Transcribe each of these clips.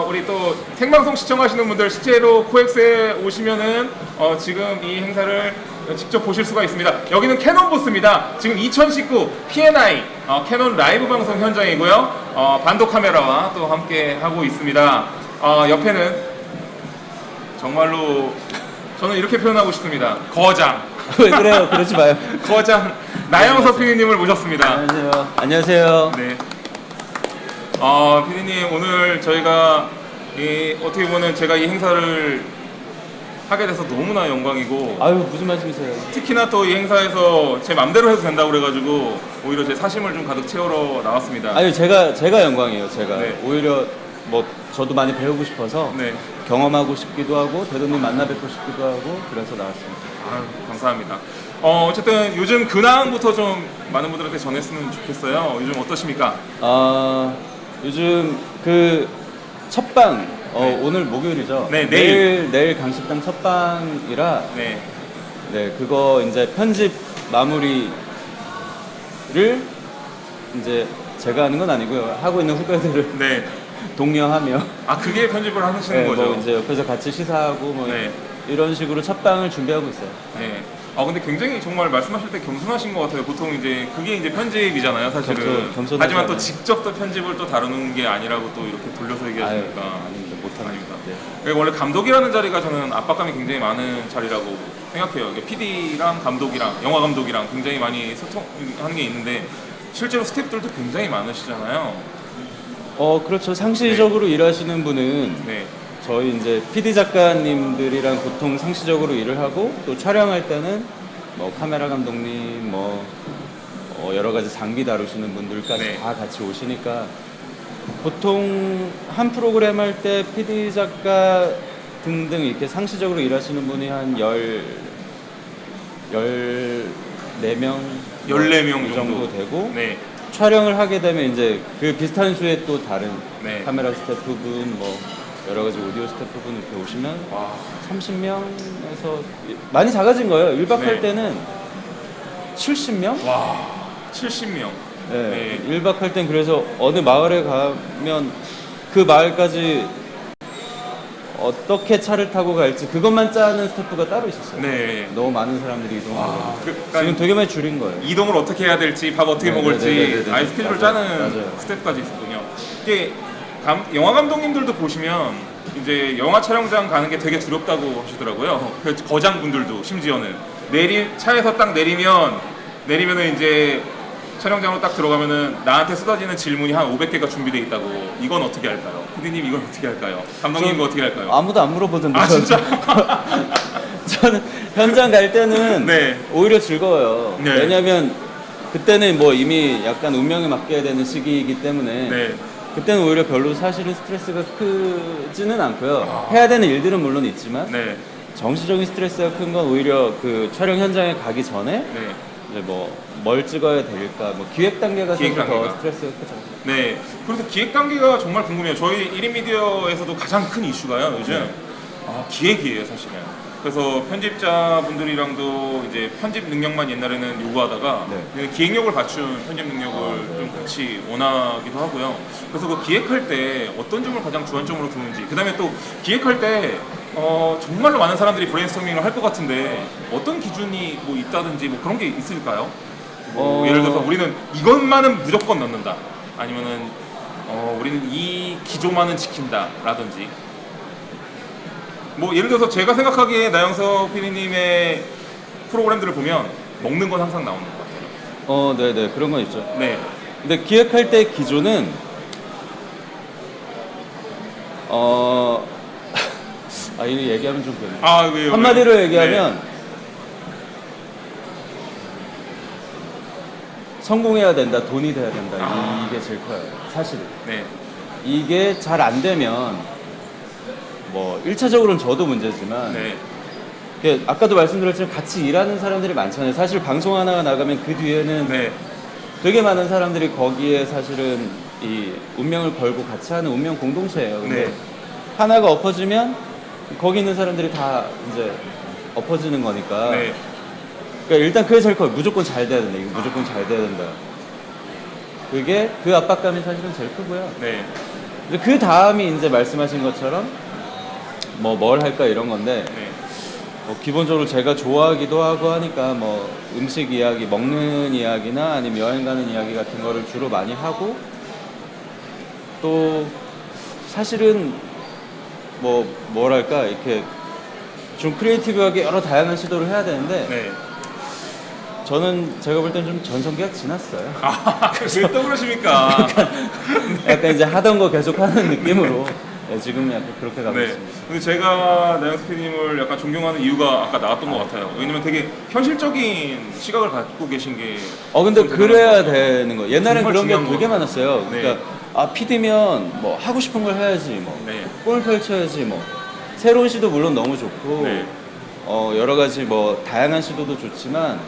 우리 또 생방송 시청하시는 분들 실제로 코엑스에 오시면은 지금 이 행사를 직접 보실 수가 있습니다. 여기는 캐논 부스입니다. 지금 2019 P&I 캐논 라이브 방송 현장이고요. 반도 카메라와 또 함께 하고 있습니다. 옆에는 정말로 저는 이렇게 표현하고 싶습니다. 거장. 왜 그래요? 그러지 마요. 거장 나영석 PD님을 모셨습니다. 안녕하세요. 안녕하세요. 네. PD님 오늘 저희가 어떻게 보면 제가 이 행사를 하게 돼서 너무나 영광이고 아유, 무슨 말씀이세요? 특히나 또 이 행사에서 제 맘대로 해도 된다고 그래가지고 오히려 제 사심을 좀 가득 채우러 나왔습니다. 아유, 제가 영광이에요. 제가 네. 오히려 뭐 저도 많이 배우고 싶어서 네. 경험하고 싶기도 하고 대도님 만나 뵙고 싶기도 하고 그래서 나왔습니다. 아유, 감사합니다. 어쨌든 요즘 근황부터 좀 많은 분들한테 전했으면 좋겠어요. 요즘 어떠십니까? 요즘 그 첫방 네. 오늘 목요일이죠. 네, 내일 강식당 첫방이라 네. 네, 그거 이제 편집 마무리를 이제 제가 하는 건 아니고요. 하고 있는 후배들을 네. 독려하며 그게 편집을 하시는 네, 거죠? 뭐 이제 옆에서 같이 시사하고 뭐 네. 이런 식으로 첫방을 준비하고 있어요. 네. 근데 굉장히 정말 말씀하실 때 겸손하신 것 같아요. 보통 이제 그게 이제 편집이잖아요, 사실은. 겸손하지 하지만 또 않아요. 직접 또 편집을 또 다루는 게 아니라고 또 이렇게 돌려서 얘기하시니까. 아닙니다. 못합니다. 네. 그리고 원래 감독이라는 자리가 저는 압박감이 굉장히 많은 자리라고 생각해요. PD랑 감독이랑 영화 감독이랑 굉장히 많이 소통하는 게 있는데 실제로 스태프들도 굉장히 많으시잖아요. 그렇죠. 상시적으로 일하시는 분은 네. 저희 이제 PD 작가님들이랑 보통 상시적으로 일을 하고 또 촬영할 때는 뭐 카메라 감독님 뭐 여러 가지 장비 다루시는 분들까지 네. 다 같이 오시니까 보통 한 프로그램 할 때 PD 작가 등등 이렇게 상시적으로 일하시는 분이 한 14명 14명 정도 되고 네. 촬영을 하게 되면 이제 그 비슷한 수의 또 다른 네. 카메라 스태프분 뭐 여러 가지 오디오 스태프분 이렇게 오시면 와. 30명에서 많이 작아진 거예요. 1박 네. 할 때는 70명? 와. 70명. 네. 1박 할 땐 그래서 어느 마을에 가면 그 마을까지 어떻게 차를 타고 갈지 그것만 짜는 스태프가 따로 있었어요. 네. 너무 많은 사람들이 이동하고 그러니까 지금 되게 많이 줄인 거예요. 이동을 어떻게 해야 될지, 밥 어떻게 네, 먹을지, 네, 네, 네, 네. 아예 스케줄을 맞아요. 짜는 맞아요. 스태프까지 있었군요. 이게 영화 감독님들도 보시면 이제 영화 촬영장 가는 게 되게 두렵다고 하시더라고요. 그 거장분들도 심지어는 차에서 딱 내리면은 이제 촬영장으로 딱 들어가면은 나한테 쏟아지는 질문이 한 500개가 준비돼 있다고. 이건 어떻게 할까요? PD님 이건 어떻게 할까요? 감독님 이거 어떻게 할까요? 아무도 안 물어보던데. 진짜? 저는 현장 갈 때는 네. 오히려 즐거워요. 네. 왜냐면 그때는 뭐 이미 약간 운명에 맡겨야 되는 시기이기 때문에 네. 그때는 오히려 별로 사실은 스트레스가 크지는 않고요. 해야 되는 일들은 물론 있지만 네. 정신적인 스트레스가 큰 건 오히려 그 촬영 현장에 가기 전에 네. 이제 뭐 뭘 찍어야 될까 뭐 기획 단계가 기획 더 단계가. 스트레스가 크죠. 네. 그래서 기획 단계가 정말 궁금해요. 저희 1인 미디어에서도 가장 큰 이슈가요, 요즘. 네. 기획이에요, 사실은. 그래서 편집자분들이랑도 이제 편집 능력만 옛날에는 요구하다가 네. 기획력을 갖춘 편집 능력을 좀 같이 원하기도 하고요. 그래서 그 기획할 때 어떤 점을 가장 주안점으로 두는지, 그 다음에 또 기획할 때 정말로 많은 사람들이 브레인스토밍을 할 것 같은데 어떤 기준이 뭐 있다든지 뭐 그런 게 있을까요? 뭐 예를 들어서 우리는 이것만은 무조건 넣는다. 아니면은 우리는 이 기조만은 지킨다. 라든지. 뭐 예를 들어서 제가 생각하기에 나영석 PD님의 프로그램들을 보면 먹는 건 항상 나오는 것 같아요. 네네 그런 건 있죠. 네. 근데 기획할 때 기조는 이거 얘기하면 좀 그래요. 왜요? 한마디로 왜요? 얘기하면 성공해야 된다, 돈이 돼야 된다. 이게 제일 커요. 사실은. 네. 이게 잘 안 되면 뭐 1차적으로는 저도 문제지만 네. 이게 아까도 말씀드렸지만 같이 일하는 사람들이 많잖아요. 사실 방송 하나가 나가면 그 뒤에는 네. 되게 많은 사람들이 거기에 사실은 이 운명을 걸고 같이 하는 운명 공동체예요. 근데 네. 하나가 엎어지면 거기 있는 사람들이 다 이제 엎어지는 거니까. 네. 그러니까 일단 그게 제일 커요. 무조건 잘 돼야 된다. 이거 무조건 잘 돼야 된다. 그게 그 압박감이 사실은 제일 크고요. 네. 그 다음이 이제 말씀하신 것처럼 뭐 뭘 할까 이런 건데 네. 뭐 기본적으로 제가 좋아하기도 하고 하니까 뭐 음식 이야기, 먹는 이야기나 아니면 여행 가는 이야기 같은 거를 주로 많이 하고 또 사실은 뭐 뭐랄까 이렇게 좀 크리에이티브하게 여러 다양한 시도를 해야 되는데 네. 저는 제가 볼 땐 좀 전성기가 지났어요. 아, 왜 또 그러십니까? 약간 이제 하던 거 계속 하는 느낌으로 네, 지금 약간 그렇게 가고 네. 있습니다. 근데 제가 나영석 PD님을 약간 존경하는 이유가 아까 나왔던 것 같아요. 왜냐면 되게 현실적인 시각을 갖고 계신 게. 근데 좀 그래야 대단한 것 같아요. 되는 거. 옛날엔 정말 그런 게 중요한 것 되게 같아요. 많았어요. 네. 그러니까 PD면 뭐 하고 싶은 걸 해야지, 뭐 네. 꿈을 펼쳐야지, 뭐 새로운 시도 물론 너무 좋고 네. 여러 가지 뭐 다양한 시도도 좋지만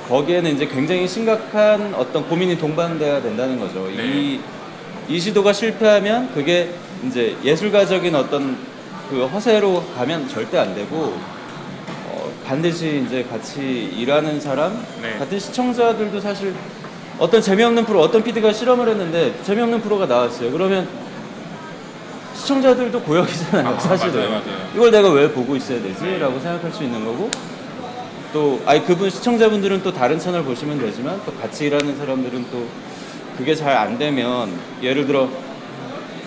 거기에는 이제 굉장히 심각한 어떤 고민이 동반돼야 된다는 거죠. 네. 이 시도가 실패하면 그게 이제 예술가적인 어떤 그 허세로 가면 절대 안 되고 반드시 이제 같이 일하는 사람, 네. 같은 시청자들도 사실 어떤 재미없는 프로, 어떤 PD가 실험을 했는데 재미없는 프로가 나왔어요. 그러면 시청자들도 고역이잖아요, 사실은. 맞아요. 이걸 내가 왜 보고 있어야 되지? 라고 생각할 수 있는 거고 또 그분 시청자분들은 또 다른 채널 보시면 되지만 또 같이 일하는 사람들은 또 그게 잘 안 되면 예를 들어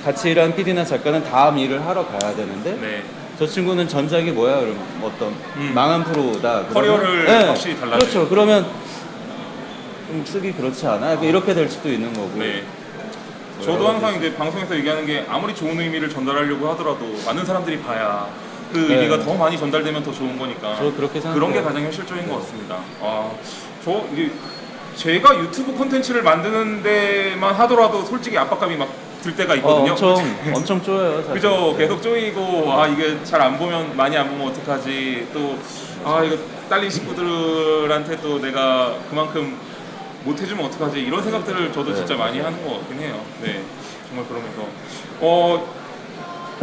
같이 일하는 PD나 작가는 다음 일을 하러 가야 되는데 네. 저 친구는 전작이 뭐야? 그럼 어떤 망한 프로다. 커리어를 그러면, 확실히 달라져요. 그렇죠. 그러면 좀 쓰기 그렇지 않아? 이렇게 될 수도 있는 거고. 네. 뭐 저도 여러 항상 가지. 이제 방송에서 얘기하는 게 아무리 좋은 의미를 전달하려고 하더라도 많은 사람들이 봐야 그 네. 의미가 더 많이 전달되면 더 좋은 거니까. 저 그렇게 생각해요. 그런 게 가장 현실적인 것 같습니다. 저 이제 제가 유튜브 콘텐츠를 만드는 데만 하더라도 솔직히 압박감이 막 들 때가 있거든요. 엄청 쪼여요. 사실. 그죠? 계속 쪼이고 이게 잘 안 보면 많이 안 보면 어떡하지? 또 이거 딸린 식구들한테 또 내가 그만큼 못 해주면 어떡하지? 이런 생각들을 저도 네. 진짜 많이 하는 것 같긴 해요. 네, 정말 그러면서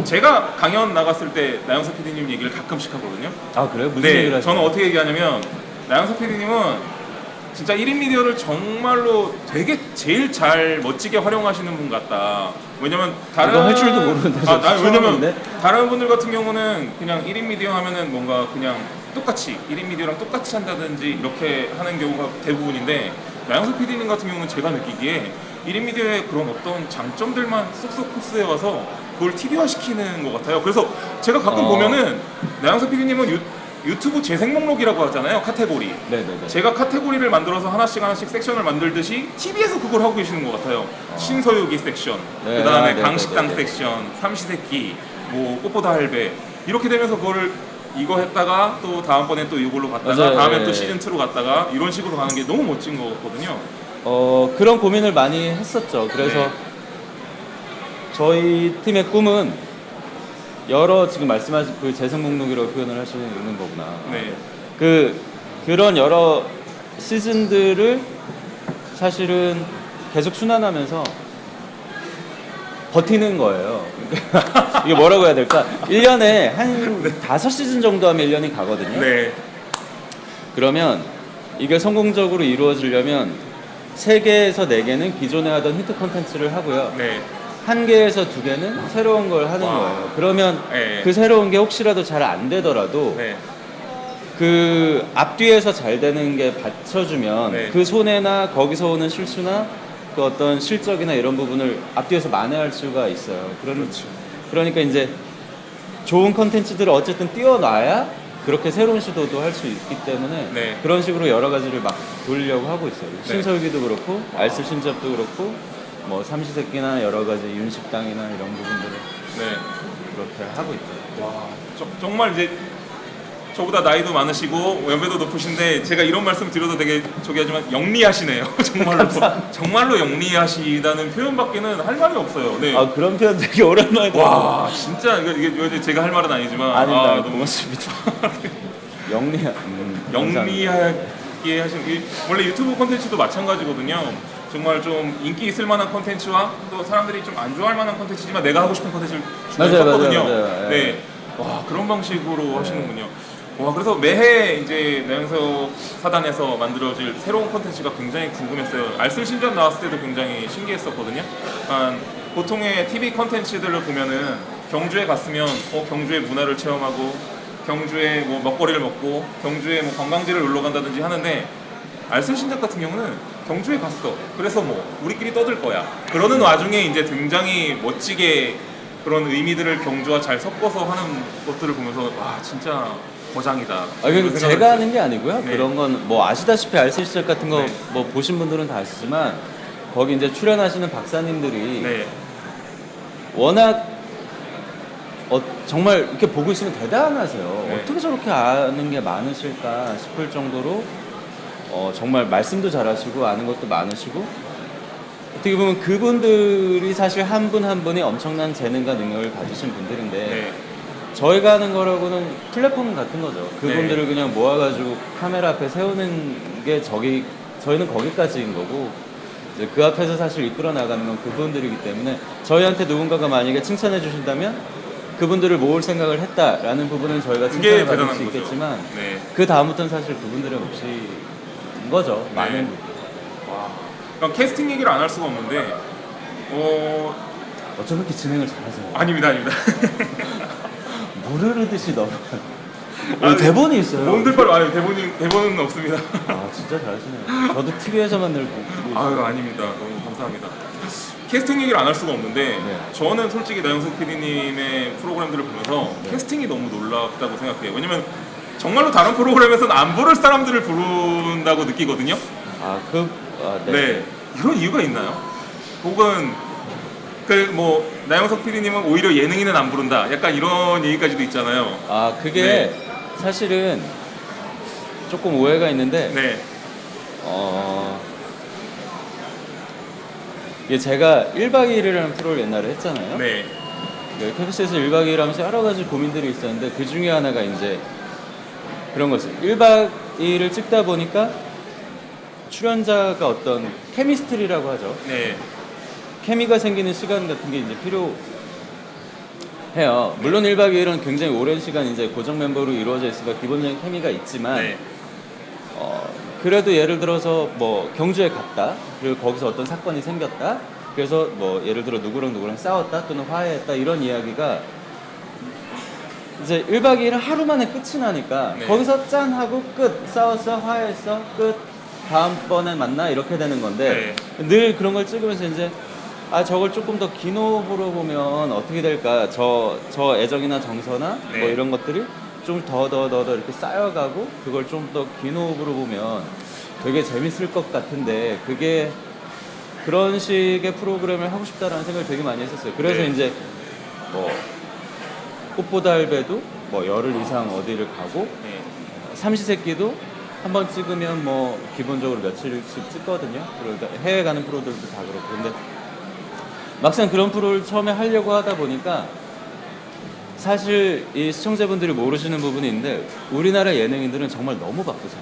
제가 강연 나갔을 때 나영석 PD님 얘기를 가끔씩 하거든요. 그래요? 무슨 얘기를 네, 하세요? 저는 어떻게 얘기하냐면 나영석 PD님은 진짜 1인 미디어를 정말로 되게 제일 잘 멋지게 활용하시는 분 같다. 왜냐면 이거 할 줄도 모르는데 저 왜냐면 처음인데? 다른 분들 같은 경우는 그냥 1인 미디어 하면은 뭔가 그냥 똑같이 1인 미디어랑 똑같이 한다든지 이렇게 하는 경우가 대부분인데 나영석 PD님 같은 경우는 제가 느끼기에 1인 미디어의 그런 어떤 장점들만 쏙쏙 흡수해 와서 그걸 TV화 시키는 것 같아요. 그래서 제가 가끔 보면은 나영석 PD님은 유튜브 재생 목록이라고 하잖아요. 카테고리. 네네네. 제가 카테고리를 만들어서 하나씩 섹션을 만들듯이 TV에서 그걸 하고 계시는 것 같아요. 신서유기 섹션, 네, 그 다음에 네, 강식당 네, 네. 섹션, 삼시세끼, 뭐 꽃보다 할배 이렇게 되면서 그거를 이거 했다가 또 다음번에 또 이걸로 갔다가 맞아요. 다음에 네. 또 시즌 2로 갔다가 이런 식으로 가는 게 너무 멋진 거거든요. 그런 고민을 많이 했었죠. 그래서 네. 저희 팀의 꿈은 지금 말씀하신 그 재생 목록이라고 표현을 하시는 거구나. 네. 그런 여러 시즌들을 사실은 계속 순환하면서 버티는 거예요. 이게 뭐라고 해야 될까? 1년에 한 5시즌 정도 하면 1년이 가거든요. 네. 그러면 이게 성공적으로 이루어지려면 3개에서 4개는 기존에 하던 히트 콘텐츠를 하고요. 네. 1개에서 2개는 새로운 걸 하는 와. 거예요. 그러면 네. 그 새로운 게 혹시라도 잘 안 되더라도 네. 그 앞뒤에서 잘 되는 게 받쳐주면 네. 그 손해나 거기서 오는 실수나 그 어떤 실적이나 이런 부분을 앞뒤에서 만회할 수가 있어요. 그렇죠. 그러니까 이제 좋은 컨텐츠들을 어쨌든 띄워놔야 그렇게 새로운 시도도 할 수 있기 때문에 네. 그런 식으로 여러 가지를 막 돌리려고 하고 있어요. 네. 신설기도 그렇고 알쓸신잡도 그렇고 뭐 삼시세끼나 여러 가지 윤식당이나 이런 부분들을 네. 그렇게 하고 있죠. 와, 정말 이제 저보다 나이도 많으시고 연배도 높으신데 제가 이런 말씀 드려도 되게 하지만 영리하시네요. 정말로 정말로 영리하시다는 표현밖에는 할 말이 없어요. 네. 그런 표현 되게 오랜만에 와, 진짜 이게 제가 할 말은 아니지만 아닙니다. 너무 고맙습니다. 영리한 영리하게 하신 원래 유튜브 콘텐츠도 마찬가지거든요. 정말 좀 인기 있을 만한 콘텐츠와 또 사람들이 좀 안 좋아할 만한 콘텐츠지만 내가 하고 싶은 콘텐츠를 맞아요, 준비했거든요. 맞아요. 네. 와, 그런 방식으로 하시는군요. 와, 그래서 매해 이제 나영석 사단에서 만들어질 새로운 콘텐츠가 굉장히 궁금했어요. 알쓸 신전 나왔을 때도 굉장히 신기했었거든요. 보통의 TV 콘텐츠들을 보면은 경주에 갔으면 경주의 문화를 체험하고 경주의 뭐 먹거리를 먹고 경주의 뭐 관광지를 놀러 간다든지 하는데 알쓸 신전 같은 경우는 경주에 갔어. 그래서 뭐 우리끼리 떠들 거야. 그러는 와중에 이제 굉장히 멋지게 그런 의미들을 경주와 잘 섞어서 하는 것들을 보면서 와, 진짜 거장이다. 그리고 제가 하는 게 아니고요. 네. 그런 건 뭐 아시다시피 알쓸 시절 같은 거 네. 뭐 보신 분들은 다 아시지만 거기 이제 출연하시는 박사님들이 네. 워낙 정말 이렇게 보고 있으면 대단하세요. 네. 어떻게 저렇게 아는 게 많으실까 싶을 정도로 정말 말씀도 잘하시고 아는 것도 많으시고 어떻게 보면 그분들이 사실 한 분 한 분이 엄청난 재능과 능력을 가지신 분들인데 네. 저희가 하는 거라고는 플랫폼 같은 거죠. 그분들을 그냥 모아가지고 카메라 앞에 세우는 게 저희는 거기까지인 거고 이제 그 앞에서 사실 이끌어 나가는 건 그분들이기 때문에 저희한테 누군가가 만약에 칭찬해 주신다면 그분들을 모을 생각을 했다라는 부분은 저희가 그게 칭찬을 받을 대단한 수 거죠. 있겠지만 네. 그 다음부터는 사실 그분들의 몫인 거죠. 많은 부분. 와. 그럼 캐스팅 얘기를 안 할 수가 없는데 어쩜 그렇게 진행을 잘하세요? 아닙니다. 물 흐르듯이 너무 아니, 대본이 있어요. 뭔들 아니 대본은 없습니다. 아 진짜 잘하시네요. 저도 TV에서만 늘 보고 있어요. 아유, 아닙니다. 너무 감사합니다. 캐스팅 얘기를 안 할 수가 없는데 네. 저는 솔직히 나영석 PD님의 프로그램들을 보면서 네. 캐스팅이 너무 놀랍다고 생각해요. 왜냐면 정말로 다른 프로그램에서는 안 부를 사람들을 부른다고 느끼거든요. 네. 이런 이유가 있나요? 혹은 나영석 PD님은 오히려 예능인은 안 부른다. 약간 이런 얘기까지도 있잖아요. 그게 네. 사실은 조금 오해가 있는데 네. 이게 제가 1박 2일이라는 프로를 옛날에 했잖아요. 네. KBS에서 1박 2일 하면서 여러 가지 고민들이 있었는데 그 중에 하나가 이제 그런 거죠. 1박 2일을 찍다 보니까 출연자가 어떤 케미스트리라고 하죠. 네. 케미가 생기는 시간 같은 게 이제 필요해요. 물론 1박 2일은 굉장히 오랜 시간 이제 고정 멤버로 이루어져 있으니까 기본적인 케미가 있지만 네. 그래도 예를 들어서 뭐 경주에 갔다. 그리고 거기서 어떤 사건이 생겼다. 그래서 뭐 예를 들어 누구랑 싸웠다 또는 화해했다 이런 이야기가 이제 1박 2일은 하루 만에 끝이 나니까 네. 거기서 짠 하고 끝. 싸웠어, 화해했어, 끝. 다음번에 만나 이렇게 되는 건데 늘 그런 걸 찍으면서 이제 저걸 조금 더 긴 호흡으로 보면 어떻게 될까? 저 애정이나 정서나 네. 뭐 이런 것들이 좀 더 이렇게 쌓여가고 그걸 좀 더 긴 호흡으로 보면 되게 재밌을 것 같은데 그게 그런 식의 프로그램을 하고 싶다라는 생각을 되게 많이 했었어요. 그래서 네. 이제 뭐 꽃보다 할배도 뭐 열흘 이상 어디를 가고 네. 삼시세끼도 한 번 찍으면 뭐 기본적으로 며칠씩 찍거든요. 그러니까 해외 가는 프로들도 다 그렇고 근데 막상 그런 프로를 처음에 하려고 하다 보니까 사실 이 시청자분들이 모르시는 부분이 있는데 우리나라 예능인들은 정말 너무 바쁘세요.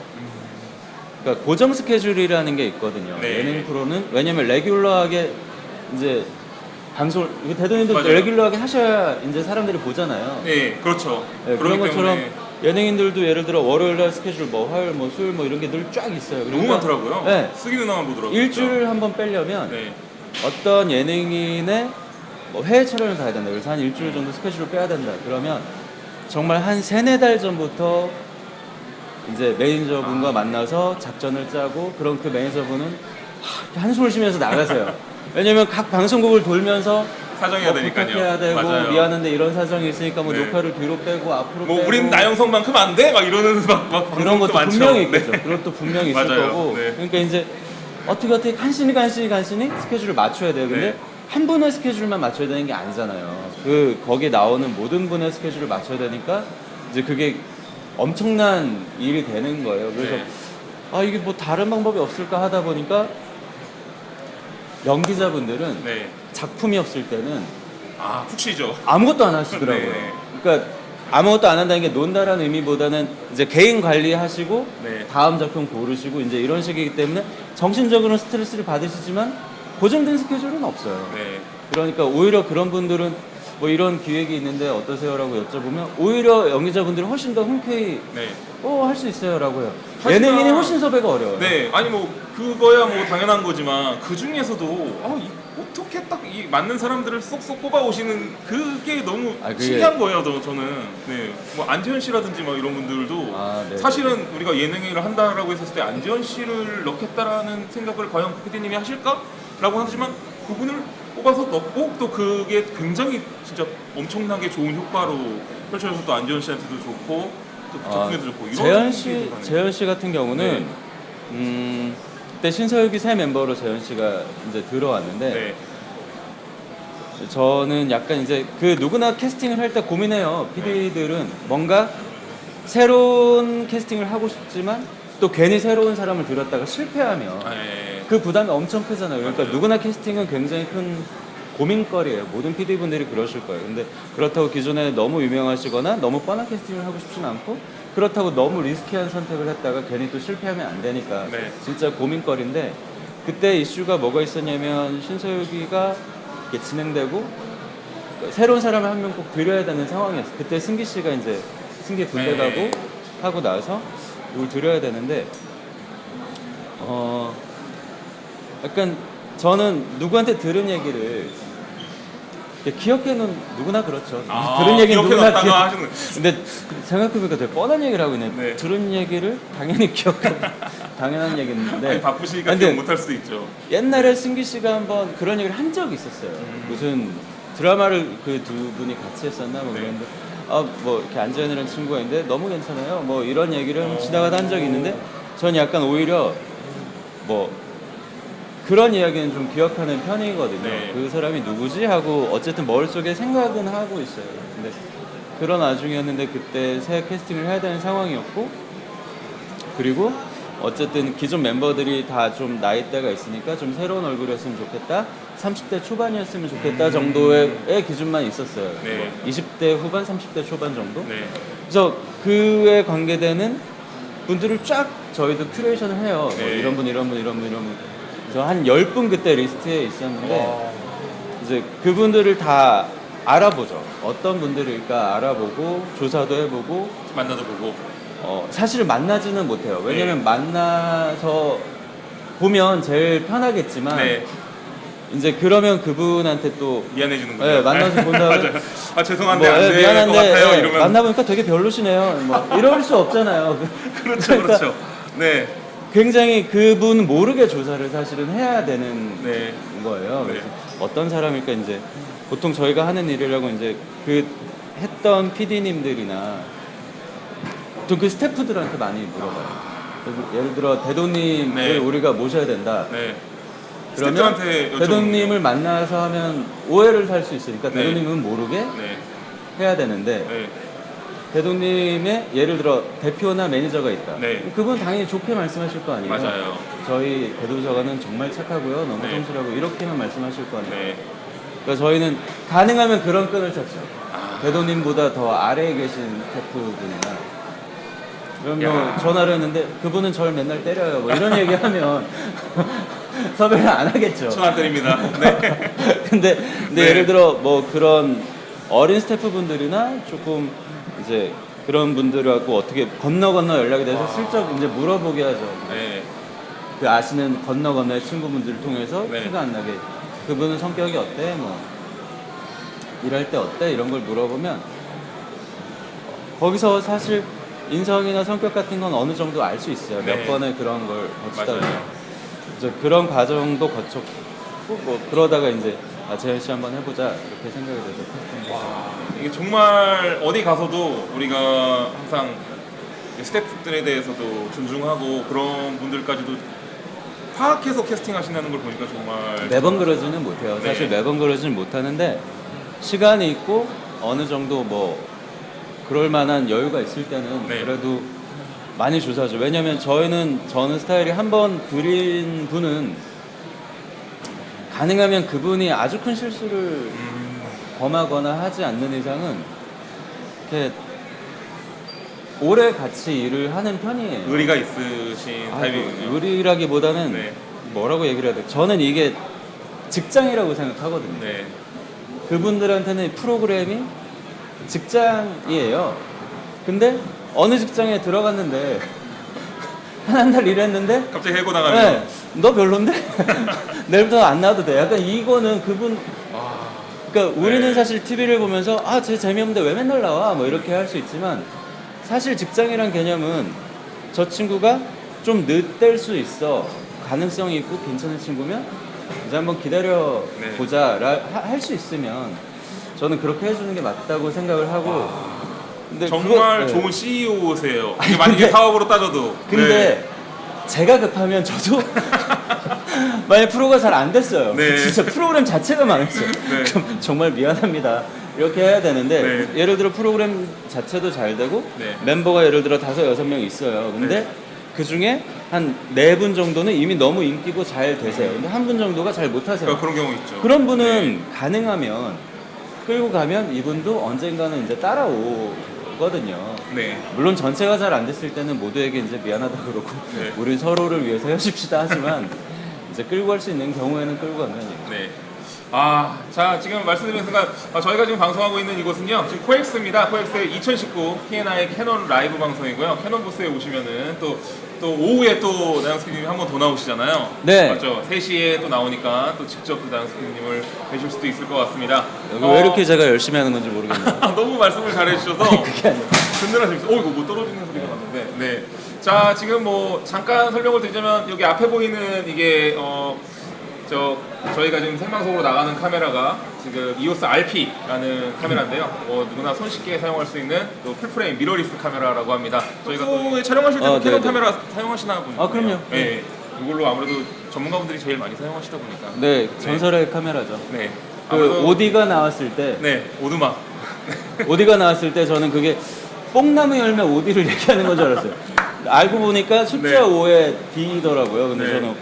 그러니까 고정 스케줄이라는 게 있거든요. 네. 예능 프로는 왜냐면 레귤러하게 이제 방송을 대도님도 맞아요. 레귤러하게 하셔야 이제 사람들이 보잖아요. 네, 그렇죠. 네, 그런 그렇기 것처럼 때문에 예능인들도 예를 들어 월요일날 스케줄 뭐 화요일 뭐 수요일 뭐 이런 게 늘 쫙 있어요. 너무 그러니까 많더라고요. 네. 쓰기 누나만 보더라고요. 일주일 한 번 빼려면 네. 어떤 예능인의 뭐 해외 촬영을 가야 된다. 그래서 한 일주일 정도 스케줄을 빼야 된다. 그러면 정말 한 3-4달 전부터 이제 매니저분과 만나서 작전을 짜고 그럼 그 매니저분은 이렇게 한숨을 쉬면서 나가세요. 왜냐면 각 방송국을 돌면서 사정해야 되니까요. 부탁해야 되고 맞아요. 미안한데 이런 사정이 있으니까 뭐 네. 녹화를 뒤로 빼고 앞으로 뭐 빼고 우린 나영석만큼 안 돼? 막 이러는 막 그런 것도 많죠. 분명히 네. 있겠죠. 그것도 분명히 있을 맞아요. 거고. 네. 그러니까 이제 어떻게 간신히 스케줄을 맞춰야 돼요. 근데 네. 한 분의 스케줄만 맞춰야 되는 게 아니잖아요. 거기에 나오는 모든 분의 스케줄을 맞춰야 되니까 이제 그게 엄청난 일이 되는 거예요. 그래서 네. 이게 뭐 다른 방법이 없을까 하다 보니까 연기자분들은 네. 작품이 없을 때는 푹 쉬죠. 아무것도 안 하시더라고요. 네. 그러니까 아무것도 안 한다는 게 논다라는 의미보다는 이제 개인 관리하시고 네. 다음 작품 고르시고 이제 이런 식이기 때문에 정신적으로는 스트레스를 받으시지만 고정된 스케줄은 없어요. 네. 그러니까 오히려 그런 분들은 뭐 이런 기획이 있는데 어떠세요라고 여쭤보면 오히려 연기자분들은 훨씬 더 흔쾌히 네. 할 수 있어요라고 해요. 하지만- 예능인이 훨씬 섭외가 어려워요. 네, 아니 뭐 그거야 뭐 당연한 거지만 그 중에서도 어떻게 딱 이 맞는 사람들을 쏙쏙 뽑아 오시는 그게 너무 그게- 신기한 거예요. 저는 네, 뭐 안지현 씨라든지 막 이런 분들도 네. 사실은 우리가 예능을 한다라고 했을 때 안지현 씨를 넣겠다라는 생각을 과연 PD님이 하실까라고 하지만 그분을 뽑아서 넣고 또 그게 굉장히 진짜 엄청나게 좋은 효과로 펼쳐져서 또 안지현 씨한테도 좋고 또 작품에도 좋고 이런 재현 씨 같은 경우는 그때 신서유기 새 멤버로 재현 씨가 이제 들어왔는데 네. 저는 약간 이제 그 누구나 캐스팅을 할 때 고민해요. PD들은 뭔가 새로운 캐스팅을 하고 싶지만 또 괜히 새로운 사람을 들였다가 실패하면 네. 그 부담이 엄청 크잖아요. 그러니까 맞아요. 누구나 캐스팅은 굉장히 큰 고민거리예요. 모든 PD분들이 그러실 거예요. 근데 그렇다고 기존에 너무 유명하시거나 너무 뻔한 캐스팅을 하고 싶지는 않고 그렇다고 너무 리스키한 선택을 했다가 괜히 또 실패하면 안 되니까 네. 진짜 고민거리인데 그때 이슈가 뭐가 있었냐면 신서유기가 이렇게 진행되고 새로운 사람을 한 명 꼭 들여야 되는 상황이었어요. 그때 승기 씨가 이제 승기 군대 네. 가고 하고 나서 누굴 들여야 되는데 약간 저는 누구한테 들은 얘기를 기억해놓은 누구나 그렇죠. 들은 얘기는 누구나 기억해놨다가 하시는 근데 생각해보니까 되게 뻔한 얘기를 하고 있네. 네. 들은 얘기를 당연히 기억하고 당연한 얘기인데 아니, 바쁘시니까 근데 기억 못할 수도 있죠. 옛날에 승기 씨가 한번 그런 얘기를 한 적이 있었어요. 무슨 드라마를 그 두 분이 같이 했었나 뭐 네. 그런데 뭐 이렇게 안재현이라는 친구가 있는데 너무 괜찮아요. 뭐 이런 얘기를 지나가다 한 적이 있는데 전 약간 오히려 뭐 그런 이야기는 좀 기억하는 편이거든요. 네. 그 사람이 누구지 하고 어쨌든 머릿속에 생각은 하고 있어요. 근데 그런 와중이었는데 그때 새 캐스팅을 해야 되는 상황이었고 그리고 어쨌든 기존 멤버들이 다 좀 나이대가 있으니까 좀 새로운 얼굴이었으면 좋겠다. 30대 초반이었으면 좋겠다 정도의 기준만 있었어요. 네. 뭐 20대 후반, 30대 초반 정도. 네. 그래서 그에 관계되는 분들을 쫙 저희도 큐레이션을 해요. 뭐 네. 이런 분. 그래서 한 10분 그때 리스트에 있었는데 이제 그분들을 다 알아보죠. 어떤 분들일까 알아보고 조사도 해보고 만나도 보고. 사실 만나지는 못해요. 왜냐면 만나서 보면 제일 편하겠지만 네. 이제 그러면 그분한테 또 미안해지는 네, 거죠. 만나서 본 다음에 맞아요. 죄송한데 안 될 것 미안한데 같아요. 이러면 만나보니까 되게 별로시네요. 뭐 이럴 수 없잖아요. 그렇죠, 그렇죠. 네. 굉장히 그분 모르게 조사를 사실은 해야 되는 네. 거예요. 네. 그래서 어떤 사람일까 이제 보통 저희가 하는 일이라고 이제 그 했던 PD님들이나 보통 그 스태프들한테 많이 물어봐요. 그래서 예를 들어 대도님을 네. 우리가 모셔야 된다. 네. 그러면 스태프들한테 여쭤보는 대도님을 만나서 하면 오해를 살 수 있으니까 네. 대도님은 모르게 네. 해야 되는데 네. 대도님의 예를 들어 대표나 매니저가 있다. 네. 그분 당연히 좋게 말씀하실 거 아니에요. 맞아요. 저희 대도저가는 정말 착하고요. 너무 네. 성실하고 이렇게만 말씀하실 거 아니에요. 네. 그러니까 저희는 가능하면 그런 끈을 찾죠. 아. 대도님보다 더 아래에 계신 스태프분이나 그럼 뭐 야. 전화를 했는데 그분은 저를 맨날 때려요. 뭐 이런 얘기하면 섭외를 안 하겠죠. 손 안 때립니다. 네. 근데 네. 예를 들어 뭐 그런 어린 스태프분들이나 조금 이제 그런 분들하고 어떻게 건너 연락이 돼서 슬쩍 이제 물어보게 하죠. 네. 그 아시는 건너의 친구분들을 통해서 네. 티가 안 나게 그분은 성격이 어때? 뭐 일할 때 어때? 이런 걸 물어보면 거기서 사실 인성이나 성격 같은 건 어느 정도 알 수 있어요. 네. 몇 번의 그런 걸 거치다 보면. 맞아요. 이제 그런 과정도 거쳤고 뭐 그러다가 이제 재현 씨 한번 해보자 이렇게 생각이 돼서 캐스팅. 와, 이게 정말 어디 가서도 우리가 항상 스태프들에 대해서도 존중하고 그런 분들까지도 파악해서 캐스팅하신다는 걸 보니까 정말 매번 그러지는 못해요. 네. 사실 매번 그러지는 못하는데 시간이 있고 어느 정도 뭐 그럴 만한 여유가 있을 때는 네. 그래도 많이 조사하죠. 왜냐면 저는 스타일이 한 번 들인 분은 가능하면 그분이 아주 큰 실수를 범하거나 하지 않는 이상은 이렇게 오래 같이 일을 하는 편이에요. 의리가 있으신 타입이군요. 의리라기보다는 네. 뭐라고 얘기를 해야 돼? 저는 이게 직장이라고 생각하거든요. 네. 그분들한테는 이 프로그램이 직장이에요. 근데 어느 직장에 들어갔는데 한 달 일했는데 갑자기 해고 나가면 네, 너 별론데? 내일부터 안 나와도 돼. 약간 이거는 그분 그러니까 우리는 네. 사실 TV를 보면서 아, 쟤 재미없는데 왜 맨날 나와? 뭐 이렇게 할 수 있지만 사실 직장이란 개념은 저 친구가 좀 늦될 수 있어. 가능성이 있고 괜찮은 친구면 이제 한번 기다려 네. 보자 할 수 있으면 저는 그렇게 해주는 게 맞다고 생각을 하고 근데 정말 네. 좋은 CEO세요. 아니, 만약에 근데- 사업으로 따져도. 근데 네. 제가 급하면 저도 만약 프로가 잘 안 됐어요. 네. 진짜 프로그램 자체가 망했어요. 네. 그럼 정말 미안합니다. 이렇게 해야 되는데 네. 예를 들어 프로그램 자체도 잘 되고 네. 멤버가 예를 들어 5-6명 있어요. 근데 네. 그 중에 한 4분 정도는 이미 너무 인기고 잘 되세요. 근데 한 분 정도가 잘 못하세요. 그러니까 그런 경우 있죠. 그런 분은 네. 가능하면 끌고 가면 이분도 언젠가는 이제 따라오거든요. 네. 물론 전체가 잘 안 됐을 때는 모두에게 이제 미안하다 그러고 네. 우리 서로를 위해서 헤어집시다 하지만 이제 끌고 갈 수 있는 경우에는 끌고 가면 네. 자 지금 말씀드린 순간 저희가 지금 방송하고 있는 이곳은요 지금 코엑스입니다. 코엑스의 2019 P&I 캐논 라이브 방송이고요. 캐논 부스에 오시면은 또 오후에 또 나영석 PD님이 한 번 더 나오시잖아요. 네. 맞죠. 3시에 또 나오니까 또 직접 또 나영석 PD님을 뵈실 수도 있을 것 같습니다. 여기 왜 이렇게 제가 열심히 하는 건지 모르겠네요. 너무 말씀을 잘해주셔서 그게 아니라 든든하십니다. 이거 뭐 떨어지는 소리가 났는데. 네. 자 지금 뭐 잠깐 설명을 드리자면 여기 앞에 보이는 이게 저희가 지금 생방송으로 나가는 카메라가 지금 EOS RP라는 카메라인데요. 누구나 손쉽게 사용할 수 있는 또 풀프레임 미러리스 카메라라고 합니다. 저희가 또 촬영하실 때도 캐논 네네. 카메라 사용하시나 보네요. 그럼요. 네. 이걸로 아무래도 전문가분들이 제일 많이 사용하시다 보니까. 네, 전설의 카메라죠. 네. 그 아무래도- 오디가 나왔을 때 네. 오두막. 오디가 나왔을 때 저는 그게 뽕나무 열매 오디를 얘기하는 건 줄 알았어요. 알고 보니까 숫자 네. 5에 D더라고요. 근데 네. 저는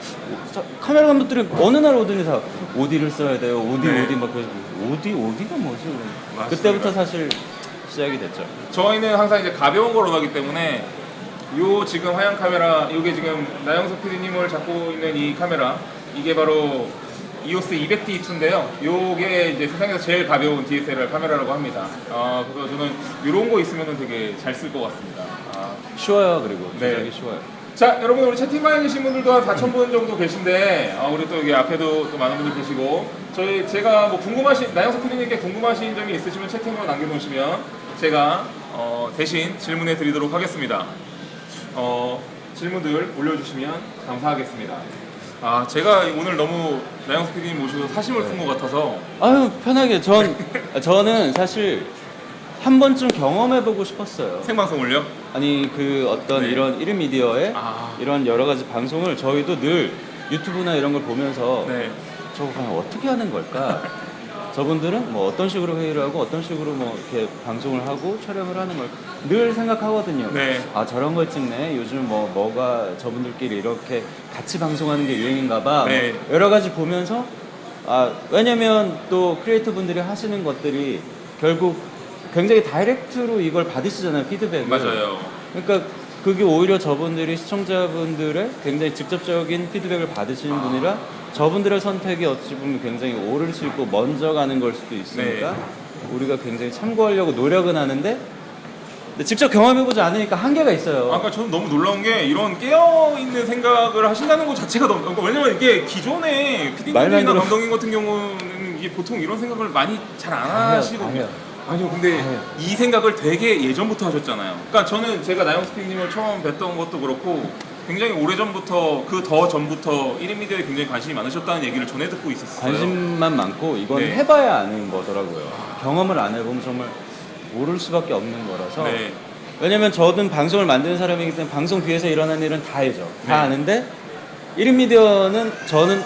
카메라 감독들이 어느 날 오더니 다 오디를 써야 돼요. 오디 네. 오디 막 그래서 오디가 뭐지? 맞습니다. 그때부터 사실 시작이 됐죠. 저희는 항상 이제 가벼운 걸로 가기 때문에 요 지금 하얀 카메라, 요게 지금 나영석 PD님을 잡고 있는 이 카메라, 이게 바로 EOS 200D2인데요. 요게 이제 세상에서 제일 가벼운 DSLR 카메라라고 합니다. 그래서 저는 이런 거 있으면 되게 잘 쓸 것 같습니다. 쉬워요. 그리고 네. 조작이 쉬워요. 자, 여러분 우리 채팅방에 계신 분들도 한 4,000분 정도 계신데 우리 또 여기 앞에도 또 많은 분들 계시고 제가 뭐 나영석 PD님께 궁금하신 점이 있으시면 채팅으로 남겨놓으시면 제가 대신 질문해 드리도록 하겠습니다. 질문들 올려주시면 감사하겠습니다. 제가 오늘 너무 나영석 PD님 모셔서 사심을 푼 것 같아서 아유 편하게 저는 사실 한 번쯤 경험해보고 싶었어요. 생방송을요? 아니 그 어떤 네. 이런 1인 미디어의 아. 이런 여러 가지 방송을 저희도 늘 유튜브나 이런 걸 보면서 네. 저거 과연 어떻게 하는 걸까? 저분들은 뭐 어떤 식으로 회의를 하고 어떤 식으로 뭐 이렇게 방송을 하고 촬영을 하는 걸까? 늘 생각하거든요. 네. 저런 걸 찍네. 요즘 뭐가 저분들끼리 이렇게 같이 방송하는 게 유행인가 봐. 네. 뭐 여러 가지 보면서 왜냐면 또 크리에이터 분들이 하시는 것들이 결국 굉장히 다이렉트로 이걸 받으시잖아요. 피드백을. 맞아요. 그러니까 그게 오히려 저분들이 시청자분들의 굉장히 직접적인 피드백을 받으시는 분이라 저분들의 선택이 어찌 보면 굉장히 옳을 수 있고 먼저 가는 걸 수도 있으니까 우리가 굉장히 참고하려고 노력은 하는데 근데 직접 경험해보지 않으니까 한계가 있어요. 아까 저는 너무 놀라운 게 이런 깨어있는 생각을 하신다는 것 자체가 너무 왜냐면 이게 기존의 말만 PD님들이나 들어- 감독님 같은 경우는 이게 보통 이런 생각을 많이 잘 안 해요, 하시거든요. 해요. 아니요, 근데 해요. 이 생각을 되게 예전부터 하셨잖아요. 그러니까 저는 제가 나영석 PD님을 처음 뵀던 것도 그렇고 굉장히 오래전부터 그 더 전부터 1인 미디어에 굉장히 관심이 많으셨다는 얘기를 전해 듣고 있었어요. 관심만 많고 이건 네. 해봐야 아는 거더라고요. 경험을 안 해보면 정말 모를 수밖에 없는 거라서 네. 왜냐면 저는 방송을 만드는 사람이기 때문에 방송 뒤에서 일어나는 일은 다 알죠. 다 네. 아는데 1인 미디어는 저는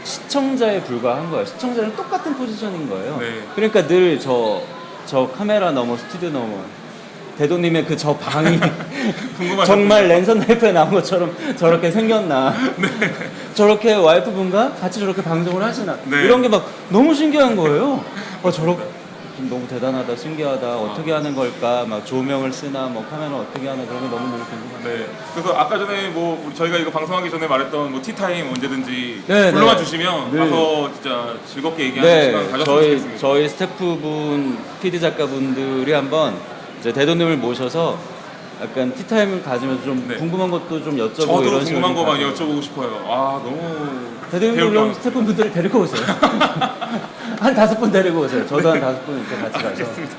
시청자에 불과한 거예요. 시청자는 똑같은 포지션인 거예요. 네. 그러니까 늘 저 카메라 넘어 스튜디오 넘어 대도님의 그 저 방이 궁금하셨군요. 정말 랜선 라이프에 나온 것처럼 저렇게 생겼나 저렇게 와이프분과 같이 저렇게 방송을 하시나 네. 이런 게 막 너무 신기한 거예요. 좀 너무 대단하다, 신기하다, 어떻게 하는 걸까, 막 조명을 쓰나, 뭐 카메라 어떻게 하나 그런 게 너무 궁금하다. 네. 그래서 아까 전에 뭐 저희가 이거 방송하기 전에 말했던 뭐 티타임 언제든지 네, 불러만 네. 주시면 네. 가서 진짜 즐겁게 얘기하는 시간 가졌으면 좋겠습니다. 저희 스태프분, PD 작가분들이 한번 이제 대도님을 모셔서 약간 티타임을 가지면서 좀 네. 궁금한 것도 좀 여쭤보고 저도 이런 궁금한 거 많이 가지고. 여쭤보고 싶어요. 아 너무 대도님 배울 물론 거 스태프분들을 데리고 오세요. 한 5분 데리고 오세요. 저도 한 5분 이렇게 같이 가서. 알겠습니다.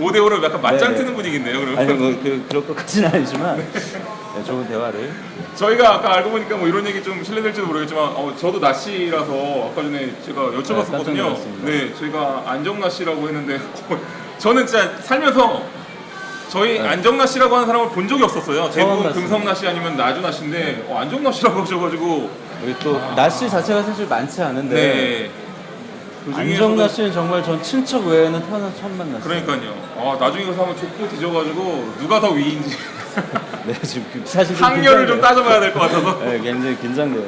5대5로 약간 맞짱 네, 네. 뜨는 분위기인데요. 그러면 아니 뭐 그럴 것까지는 아니지만 네, 좋은 대화를. 저희가 아까 알고 보니까 뭐 이런 얘기 좀 실례될지도 모르겠지만 저도 나씨라서 아까 전에 제가 깜짝 여쭤봤었거든요. 놀랐습니다. 네, 저희가 안정나 씨라고 했는데 저는 진짜 살면서 저희 네. 안정나 씨라고 하는 사람을 본 적이 없었어요. 대부분 봤습니다. 금성나 씨 아니면 나주나 씨인데 안정나 씨라고 하셔가지고 여기 또 나씨 자체가 사실 많지 않은데 네. 안정나 씨는 정말 전 친척 외에는 태어나서 처음 만났어요. 그러니까요. 나중에 가서 한번 족보 뒤져가지고 누가 더 위인지 네 지금 사실 학렬을 좀 긴장돼요. 따져봐야 될 것 같아서. 네, 굉장히 긴장돼요.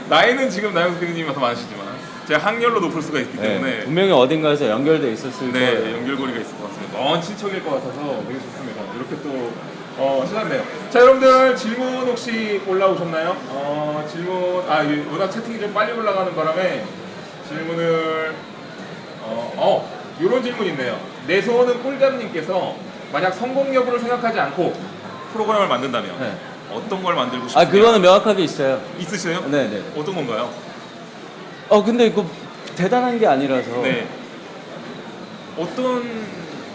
나이는 지금 나영수 PD님이 더 많으시지만 제가 학렬로 높을 수가 있기 네, 때문에 분명히 어딘가에서 연결돼 있었을 네, 거예요. 연결고리가 있을 것 같습니다. 먼 친척일 것 같아서 되게 좋습니다. 이렇게 또 신났네요. 자, 여러분들 질문 혹시 올라오셨나요? 질문 워낙 채팅이 좀 빨리 올라가는 바람에 질문을 이런 질문 있네요. 내 소원은 꿀잠님께서 만약 성공 여부를 생각하지 않고 프로그램을 만든다면 네. 어떤 걸 만들고 싶으세요? 그거는 명확하게 있어요. 있으세요? 네네. 어떤 건가요? 근데 이거 대단한 게 아니라서. 네. 어떤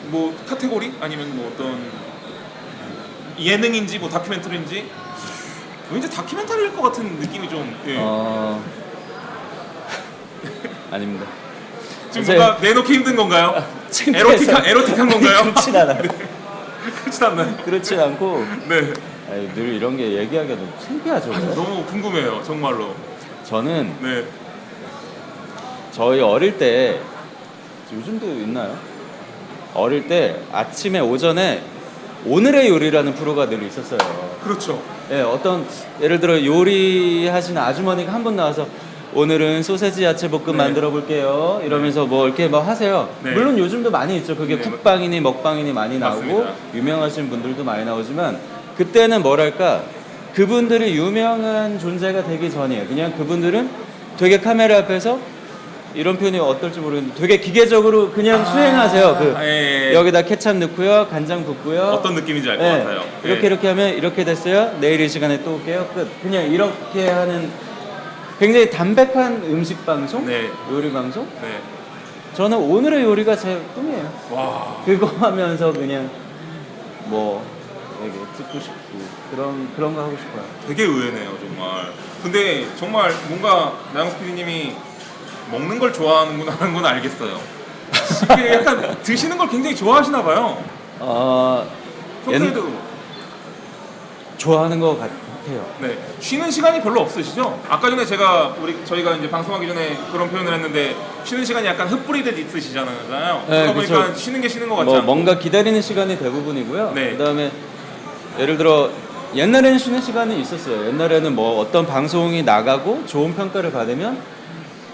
뭐 카테고리 아니면 뭐 어떤 예능인지 뭐 다큐멘터리인지 왠지 다큐멘터리일 것 같은 느낌이 좀 예. 아닙니다. 지금 뭔가 내놓기 힘든 건가요? 에로틱한 건가요? 그렇진 않아요. 그렇진 않나요? 그렇진 않고 네. 늘 이런 게 얘기하기가 너무 창피하죠. 너무 궁금해요, 정말로. 저는 네. 저희 어릴 때 요즘도 있나요? 어릴 때 아침에 오전에 오늘의 요리라는 프로가 늘 있었어요. 그렇죠. 예, 어떤 예를 들어 요리하시는 아주머니가 한 분 나와서 오늘은 소세지 야채 볶음 네. 만들어 볼게요. 이러면서 뭐 이렇게 막 하세요. 네. 물론 요즘도 많이 있죠. 그게 네. 쿡방이니 먹방이니 많이 나오고 맞습니다. 유명하신 분들도 많이 나오지만 그때는 뭐랄까 그분들이 유명한 존재가 되기 전이에요. 그냥 그분들은 되게 카메라 앞에서 이런 표현이 어떨지 모르겠는데 되게 기계적으로 그냥 수행하세요. 예. 여기다 케찹 넣고요, 간장 붓고요. 어떤 느낌인지 알 것 예, 같아요. 이렇게 예. 이렇게 하면 이렇게 됐어요. 내일 이 시간에 또 올게요. 끝. 그냥 이렇게 하는 굉장히 담백한 음식 방송, 네. 요리 방송. 네. 저는 오늘의 요리가 제 꿈이에요. 와. 그거 하면서 그냥 뭐 되게 찍고 싶고 그런 거 하고 싶어요. 되게 의외네요, 정말. 근데 정말 뭔가 나영수 PD님이 먹는 걸 좋아하는구나 하는 건 알겠어요. 이게 약간 드시는 걸 굉장히 좋아하시나 봐요. 평소에도 좋아하는 것 같아요. 네, 쉬는 시간이 별로 없으시죠? 아까 전에 저희가 이제 방송하기 전에 그런 표현을 했는데 쉬는 시간이 약간 흩뿌리듯 있으시잖아요. 네, 그러다 보니까 그쵸. 쉬는 게 쉬는 것 같지 뭐 않고. 뭔가 기다리는 시간이 대부분이고요. 네. 그다음에 예를 들어 옛날에는 쉬는 시간이 있었어요. 옛날에는 뭐 어떤 방송이 나가고 좋은 평가를 받으면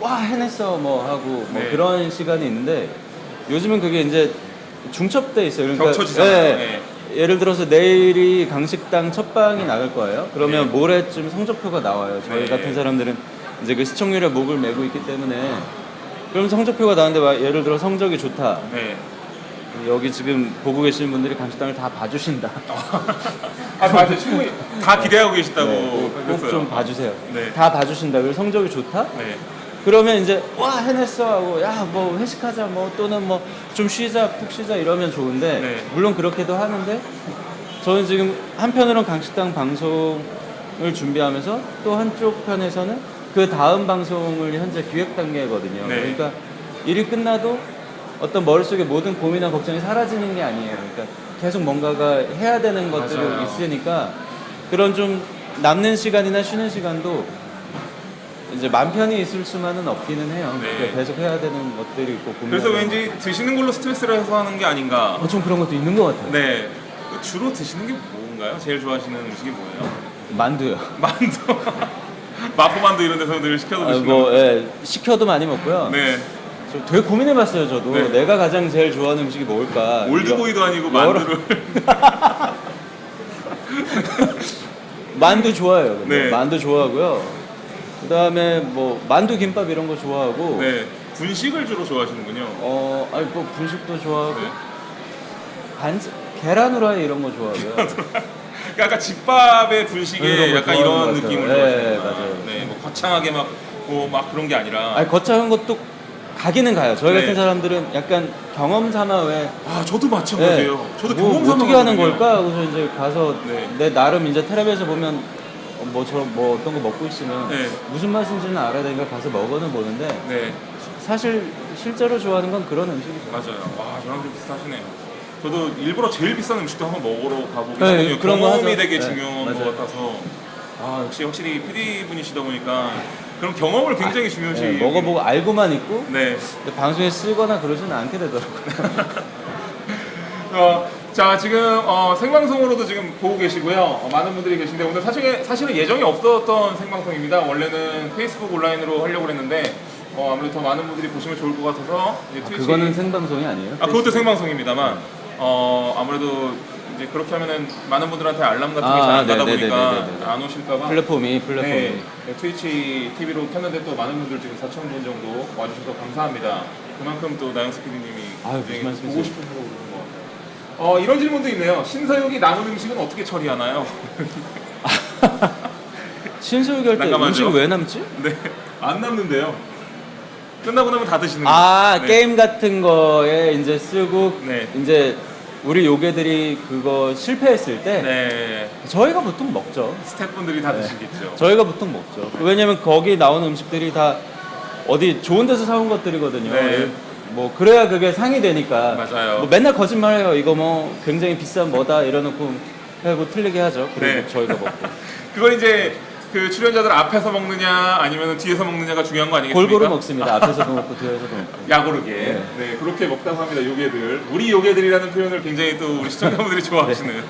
와 해냈어 뭐 하고 뭐 네. 그런 시간이 있는데 요즘은 그게 이제 중첩돼 있어요. 그러니까 겹쳐지잖아요. 예, 네. 예를 들어서 내일이 강식당 첫 방이 나갈 거예요. 그러면 네. 모레쯤 성적표가 나와요. 저희 네. 같은 사람들은 이제 그 시청률에 목을 메고 있기 때문에 그럼 성적표가 나왔는데 막 예를 들어 성적이 좋다. 네. 여기 지금 보고 계시는 분들이 강식당을 다 봐주신다. 맞아요. 충분히 다 기대하고 계시다고 네, 꼭 그랬어요. 좀 봐주세요. 네. 다 봐주신다. 그리고 성적이 좋다. 네. 그러면 이제 와 해냈어 하고 야 뭐 회식하자 뭐 또는 뭐 좀 쉬자 푹 쉬자 이러면 좋은데 네. 물론 그렇게도 하는데 저는 지금 한편으로는 강식당 방송을 준비하면서 또 한쪽 편에서는 그 다음 방송을 현재 기획 단계거든요. 네. 그러니까 일이 끝나도 어떤 머릿속에 모든 고민이나 걱정이 사라지는 게 아니에요. 그러니까 계속 뭔가가 해야 되는 것들이 맞아요. 있으니까 그런 좀 남는 시간이나 쉬는 시간도 이제 맘 편히 있을 수만은 없기는 해요. 네. 그러니까 계속 해야 되는 것들이 있고 그래서 고민하는 왠지 드시는 걸로 스트레스를 해소하는 게 아닌가. 좀 그런 것도 있는 것 같아요. 네. 주로 드시는 게 뭔가요? 제일 좋아하시는 음식이 뭐예요? 만두요. 만두. 마포만두 이런 데서 늘 시켜서 드시는. 시켜도 많이 먹고요. 네. 저 되게 고민해봤어요. 저도 네. 내가 가장 제일 좋아하는 음식이 뭘까. 올드보이도 아니고 여러- 만두를. 만두 좋아해요. 근데. 네. 만두 좋아하고요. 그다음에 뭐 만두 김밥 이런 거 좋아하고. 네. 분식을 주로 좋아하시는군요. 아니 뭐 분식도 좋아하고 네. 계란 후라이 이런 거 좋아하고요. 그러니까 약간 집밥의 분식에 이런 거 약간 좋아하는 이런 것 느낌을 같아요. 네, 좋아하시는구나. 맞아요. 네, 뭐 거창하게 막 그런 게 아니라. 아니 거창한 것도 가기는 가요. 저희 네. 같은 사람들은 약간 경험 삼아 왜 아, 저도 마찬가지예요. 저도 뭐 경험 삼아 어떻게 하는 가거든요. 걸까? 그래서 이제 가서 네. 내 나름 이제 텔레비에서 보면 뭐 어떤 거 먹고 있으면 네. 무슨 맛인지는 알아야 되니까 가서 먹어는 보는데 네, 사실 실제로 좋아하는 건 그런 음식이죠. 맞아요. 와, 저랑 좀 비슷하시네요. 저도 일부러 제일 비싼 음식도 한번 먹으러 가보긴 네, 하거든요. 그런 거 경험이 하죠. 되게 네, 중요한 맞아요. 것 같아서. 아, 역시 확실히 PD 분이시다 보니까 그런 경험을 굉장히 중요시. 네, 먹어보고 알고만 있고 네. 근데 방송에 쓰거나 그러지는 않게 되더라고요. 자, 지금 생방송으로도 지금 보고 계시고요. 많은 분들이 계신데 오늘 사실은 예정이 없었던 생방송입니다. 원래는 페이스북 온라인으로 하려고 했는데 아무래도 더 많은 분들이 보시면 좋을 것 같아서 이제 트위치. 그거는 생방송이 아니에요? 그것도 생방송입니다만 아무래도 이제 그렇게 하면은 많은 분들한테 알람 같은 게 잘 안 가다 보니까 네네네네네. 안 오실까봐. 플랫폼이 네, 트위치 TV로 켰는데 또 많은 분들 지금 4,000분 정도 와주셔서 감사합니다. 그만큼 또 나영석 PD님이 아유, 무슨 말씀이세요? 보고 싶은 프로 그런 것 같아요. 이런 질문도 있네요. 신서유기 남은 음식은 어떻게 처리하나요? 신소유기 할 때 난감하죠? 음식 왜 남지? 네, 안 남는데요. 끝나고 나면 다 드시는 거예요. 네. 게임 같은 거에 이제 쓰고 네. 이제 우리 요괴들이 그거 실패했을 때 네, 저희가 보통 먹죠. 스태프분들이 다 네. 드시겠죠. 저희가 보통 먹죠. 왜냐면 거기 나오는 음식들이 다 어디 좋은 데서 사온 것들이거든요. 네. 뭐 그래야 그게 상이 되니까. 맞아요. 뭐 맨날 거짓말해요. 이거 뭐 굉장히 비싼 뭐다 이러놓고 하고 틀리게 하죠. 그리고 네. 저희가 먹고. 그건 이제 그 출연자들 앞에서 먹느냐 아니면 뒤에서 먹느냐가 중요한 거 아니겠습니까? 골고루 먹습니다. 앞에서도 먹고 뒤에서도 먹고. 야고르게. 네. 네, 그렇게 먹다고 합니다. 요괴들. 우리 요괴들이라는 표현을 굉장히 또 우리 시청자분들이 좋아하시네요.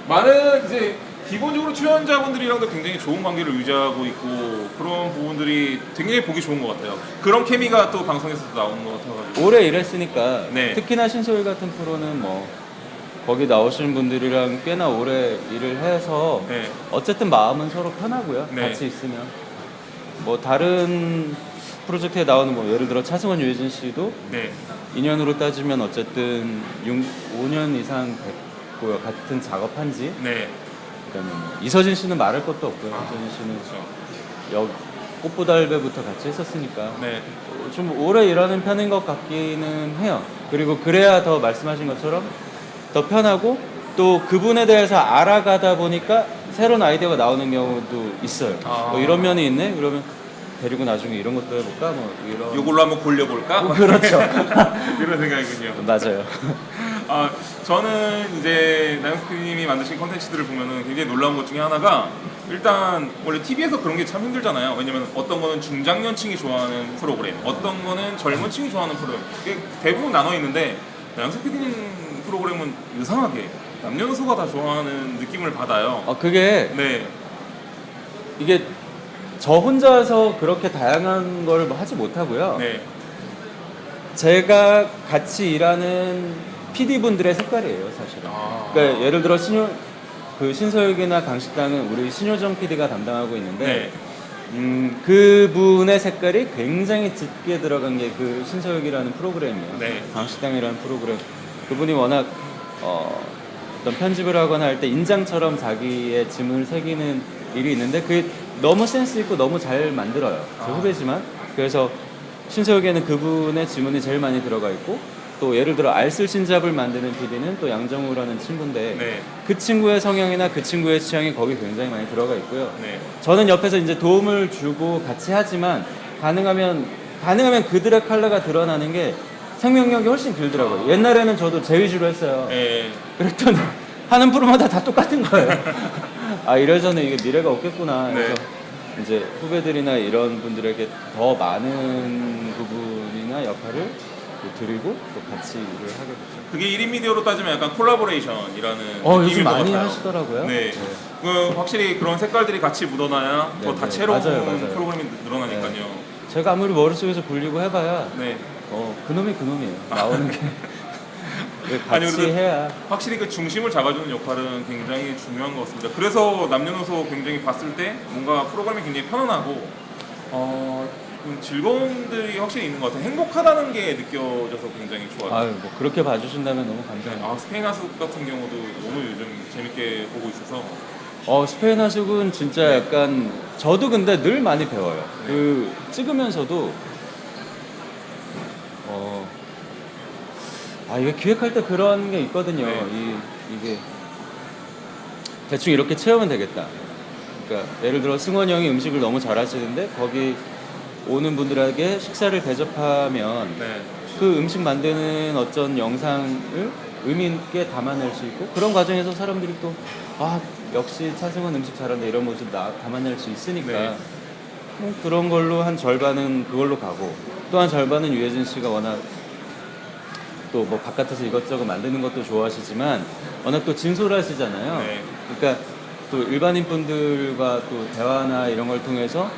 많은 이제 기본적으로 출연자분들이랑도 굉장히 좋은 관계를 유지하고 있고 그런 부분들이 굉장히 보기 좋은 것 같아요. 그런 케미가 또 방송에서도 나오는 것 같아가지고. 오래 일했으니까 네. 특히나 신소율 같은 프로는 뭐 거기 나오시는 분들이랑 꽤나 오래 일을 해서 네. 어쨌든 마음은 서로 편하고요. 네. 같이 있으면 뭐 다른 프로젝트에 나오는 뭐 예를 들어 차승원 유해진 씨도 네. 인연으로 따지면 어쨌든 5년 이상 됐고요. 같은 작업한 지. 네. 그다음에 뭐 이서진 씨는 말할 것도 없고요. 이서진 씨는 꽃보달배부터 같이 했었으니까 네. 좀 오래 일하는 편인 것 같기는 해요. 그리고 그래야 더 말씀하신 것처럼 더 편하고 또 그분에 대해서 알아가다 보니까 새로운 아이디어가 나오는 경우도 있어요. 뭐 이런 면이 있네? 그러면 데리고 나중에 이런 것도 해볼까? 뭐 이런. 요걸로 한번 골려볼까? 그렇죠. 이런 생각이군요. 맞아요. 저는 이제 나영석 PD님이 만드신 콘텐츠들을 보면은 굉장히 놀라운 것 중에 하나가 일단 원래 TV에서 그런 게 참 힘들잖아요. 왜냐면 어떤 거는 중장년층이 좋아하는 프로그램, 어떤 거는 젊은 층이 좋아하는 프로그램. 이게 대부분 나눠 있는데 나영석 PD님 프로그램은 이상하게 남녀노소가 다 좋아하는 느낌을 받아요. 그게 네, 이게 저 혼자서 그렇게 다양한 걸 하지 못하고요. 네, 제가 같이 일하는 PD분들의 색깔이에요, 사실은. 그러니까 예를 들어 신서유기나 강식당은 우리 신효정 PD가 담당하고 있는데 네, 그분의 색깔이 굉장히 짙게 들어간 게 그 신서유기라는 프로그램이에요. 네. 강식당이라는 프로그램. 그분이 워낙 어떤 편집을 하거나 할 때 인장처럼 자기의 지문을 새기는 일이 있는데 그게 너무 센스 있고 너무 잘 만들어요. 제 후배지만. 그래서 신서유기에는 그분의 지문이 제일 많이 들어가 있고 또 예를 들어 알쓸신잡을 만드는 PD는 또 양정우라는 친구인데 네, 그 친구의 성향이나 그 친구의 취향이 거기 굉장히 많이 들어가 있고요. 네. 저는 옆에서 이제 도움을 주고 같이 하지만 가능하면 그들의 컬러가 드러나는 게 생명력이 훨씬 길더라고요. 옛날에는 저도 제 위주로 했어요. 네. 그랬더니 하는 프로마다 다 똑같은 거예요. 이래서는 이게 미래가 없겠구나. 그래서 네. 이제 후배들이나 이런 분들에게 더 많은 부분이나 역할을 드리고 또 같이 일을 하게 됐죠. 그게 1인 미디어로 따지면 약간 콜라보레이션이라는 요즘 느낌인 것 많이 같아요. 하시더라고요. 네. 네. 확실히 그런 색깔들이 같이 묻어나야 네, 더 네. 다채로운 맞아요. 프로그램이 늘어나니까요. 제가 아무리 머릿속에서 굴리고 해봐야 네. 그놈이 그놈이에요. 나오는 게 아니, 같이 그래도 해야. 확실히 그 중심을 잡아주는 역할은 굉장히 중요한 것 같습니다. 그래서 남녀노소 굉장히 봤을 때 뭔가 프로그램이 굉장히 편안하고 좀 즐거움들이 확실히 있는 것 같아요. 행복하다는 게 느껴져서 굉장히 좋아요. 아유, 뭐 그렇게 봐주신다면 너무 네. 감사합니다. 스페인 하숙 같은 경우도 너무 요즘 재밌게 보고 있어서 스페인 하숙은 진짜 약간 저도 근데 늘 많이 배워요. 네. 그 찍으면서도 이게 기획할 때 그런 게 있거든요. 네. 이게 대충 이렇게 채우면 되겠다. 그러니까 예를 들어 승원이 형이 음식을 너무 잘하시는데 거기 오는 분들에게 식사를 대접하면 네. 그 음식 만드는 어떤 영상을 의미 있게 담아낼 수 있고 그런 과정에서 사람들이 또 역시 차승원 음식 잘한다 이런 모습 담아낼 수 있으니까 네. 그런 걸로 한 절반은 그걸로 가고 또 한 절반은 유해진 씨가 워낙 또 뭐 바깥에서 이것저것 만드는 것도 좋아하시지만 워낙 또 진솔하시잖아요. 네. 그러니까 또 일반인 분들과 또 대화나 이런 걸 통해서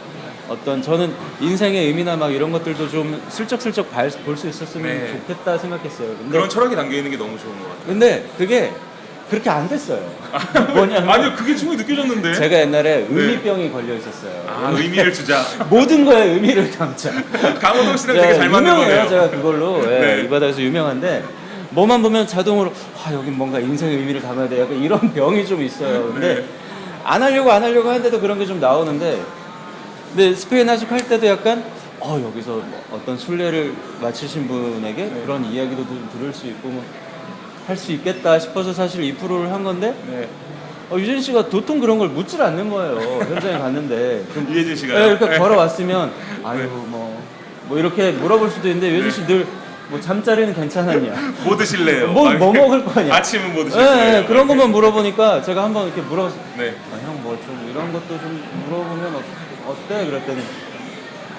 어떤 저는 인생의 의미나 막 이런 것들도 좀 슬쩍슬쩍 볼 수 있었으면 네. 좋겠다 생각했어요. 근데 그런 철학이 담겨 있는 게 너무 좋은 것 같아요. 근데 그게 그렇게 안 됐어요. 뭐냐면 아니요, 그게 충분히 느껴졌는데. 제가 옛날에 의미병이 걸려 있었어요. 의미를 주자. 모든 거에 의미를 담자. 강호동 씨랑 되게 잘 맞는 유명해요. 거네요. 제가 그걸로 네. 이 바닥에서 유명한데 뭐만 보면 자동으로 여긴 뭔가 인생의 의미를 담아야 돼. 약간 이런 병이 좀 있어요. 근데 네. 안 하려고 하는데도 그런 게 좀 나오는데 근데 스페인 하숙 할 때도 약간 여기서 뭐 어떤 순례를 마치신 분에게 네. 그런 이야기도 좀 들을 수 있고 뭐 할 수 있겠다 싶어서 사실 이 프로를 한 건데 네. 유진 씨가 도통 그런 걸 묻질 않는 거예요. 현장에 갔는데 유해진 씨가. 이렇게 걸어왔으면 뭐 이렇게 물어볼 수도 있는데 유진 씨 늘 뭐 잠자리는 괜찮았냐? 뭐 드실래요? 뭐 먹을 거냐? 아침은 뭐 드실래요? 그런 것만 물어보니까 제가 한번 이렇게 물어봤어요. 네. 형 뭐 좀 이런 것도 좀 물어보면 어때? 그랬더니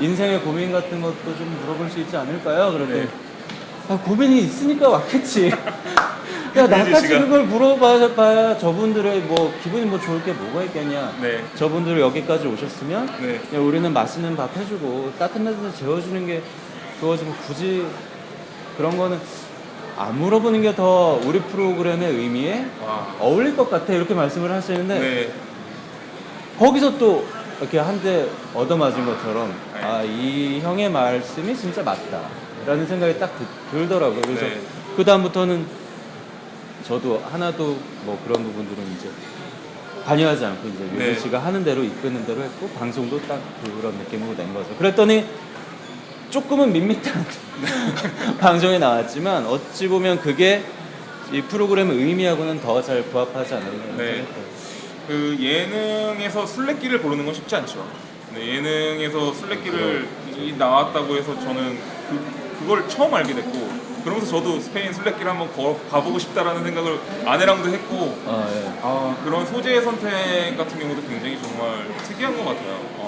인생의 고민 같은 것도 좀 물어볼 수 있지 않을까요? 그랬더니 네. 고민이 있으니까 왔겠지. 야 나까지 씨가. 그걸 물어봐야 저분들의 뭐 기분이 뭐 좋을 게 뭐가 있겠냐. 네. 저분들 여기까지 오셨으면 네. 야, 우리는 맛있는 밥 해주고 따뜻한 데서 재워주는 게 그거지 뭐 굳이 그런 거는 안 물어보는 게 더 우리 프로그램의 의미에 와. 어울릴 것 같아 이렇게 말씀을 하시는데 네. 거기서 또 이렇게 한 대 얻어맞은 것처럼 네. 이 형의 말씀이 진짜 맞다라는 생각이 딱 들더라고요. 그래서 네. 그 다음부터는 저도 하나도 뭐 그런 부분들은 이제 관여하지 않고 이제 유진 네. 씨가 하는 대로 이끄는 대로 했고 방송도 딱 그런 느낌으로 낸 거죠. 그랬더니 조금은 밋밋한 방송에 나왔지만 어찌 보면 그게 이 프로그램의 의미하고는 더 잘 부합하지 않았나 네. 생각해요. 그 예능에서 술래길을 고르는 건 쉽지 않죠. 네, 예능에서 술래길을 나왔다고 해서 저는 그걸 처음 알게 됐고 그러면서 저도 스페인 술래길 한번 가보고 싶다라는 생각을 아내랑도 했고 그런 소재 선택 같은 경우도 굉장히 정말 특이한 것 같아요.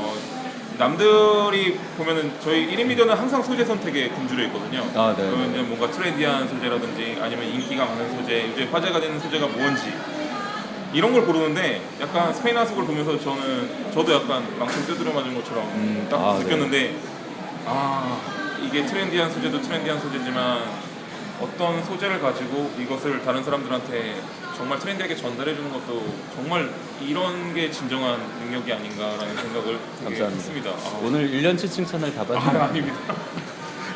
남들이 보면은 저희 1인 미디어는 항상 소재 선택에 굶주려 있거든요. 네. 그러면 뭔가 트렌디한 소재라든지 아니면 인기가 많은 소재, 요즘 화제가 되는 소재가 뭔지 이런 걸 고르는데 약간 스페인 하숙을 보면서 저도 약간 망청 두드려 맞은 것처럼 딱 느꼈는데 이게 트렌디한 소재도 트렌디한 소재지만 어떤 소재를 가지고 이것을 다른 사람들한테 정말 트렌디하게 전달해 주는 것도 정말 이런 게 진정한 능력이 아닌가라는 생각을 되게 감사합니다. 했습니다. 오늘 1년치 칭찬을 다 받으면 아닙니다.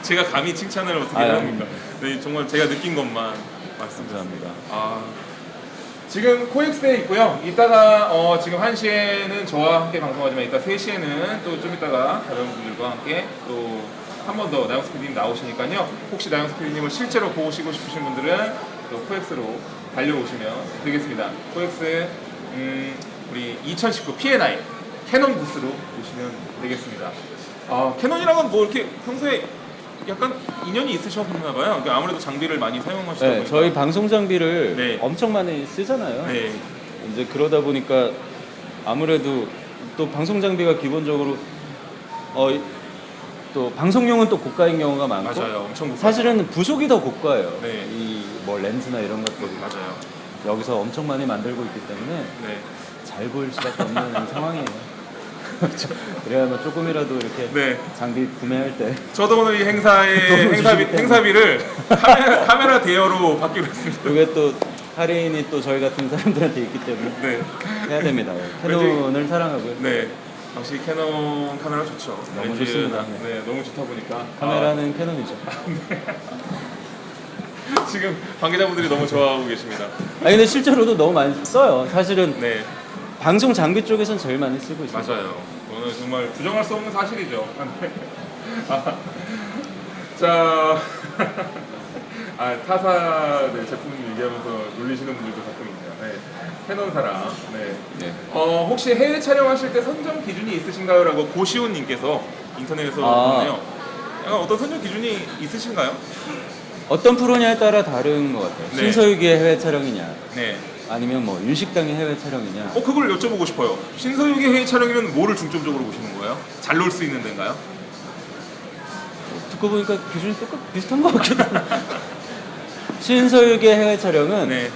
제가 감히 칭찬을 어떻게 해야 합니까? 네, 정말 제가 느낀 것만 말씀드립니다. 지금 코엑스에 있고요. 이따가 지금 1시에는 저와 함께 방송하지만 이따 3시에는 또 좀 이따가 다른 분들과 함께 또 한 번 더 나영스 PD님 나오시니까요. 혹시 나영스 PD님을 실제로 보시고 싶으신 분들은 또 코엑스로 달려오시면 되겠습니다. 코엑스 우리 2019 P&I 캐논 부스로 오시면 되겠습니다. 캐논이랑은 뭐 이렇게 평소에 약간 인연이 있으셨나 봐요. 그러니까 아무래도 장비를 많이 사용하시다 보니까. 저희 방송 장비를 네. 엄청 많이 쓰잖아요. 네. 이제 그러다 보니까 아무래도 또 방송 장비가 기본적으로 또 방송용은 또 고가인 경우가 많고 맞아요. 엄청 고가. 사실은 부속이 더 고가예요. 네. 이 뭐 렌즈나 이런 것들이 맞아요. 여기서 엄청 많이 만들고 있기 때문에 네. 잘 보일 수밖에 없는 상황이에요. 그래야만 조금이라도 이렇게 네. 장비 구매할 때 저도 오늘 이 행사의 도움을 주시기 때문에. 행사비를 카메라 대여로 받기로 했습니다. 그게 또 할인이 또 저희 같은 사람들한테 있기 때문에 네. 해야 됩니다. 캐논을 사랑하고요. 네. 역시 캐논 카메라 좋죠. 너무 렌즈, 좋습니다. 네, 너무 좋다 보니까 카메라는 캐논이죠. 지금 관계자분들이 너무 좋아하고 계십니다. 아니 근데 실제로도 너무 많이 써요. 사실은 네, 방송 장비 쪽에선 제일 많이 쓰고 있어요. 맞아요. 오늘 정말 부정할 수 없는 사실이죠. 아, 자, 타사들 제품 얘기하면서 놀리시는 분들도 가끔 있네요. 네. 캐논 사랑. 네. 네. 혹시 해외 촬영하실 때 선정 기준이 있으신가요?라고 고시훈님께서 인터넷에서 보네요. 약간 어떤 선정 기준이 있으신가요? 어떤 프로냐에 따라 다른 것 같아요. 네. 신서유기의 해외 촬영이냐, 네. 아니면 뭐 윤식당의 해외 촬영이냐. 그걸 여쭤보고 싶어요. 신서유기 해외 촬영이면 뭐를 중점적으로 보시는 거예요? 잘 놀 수 있는 데인가요? 듣고 보니까 기준이 비슷한 것 같기도 하고. 신서유기의 해외 촬영은 네.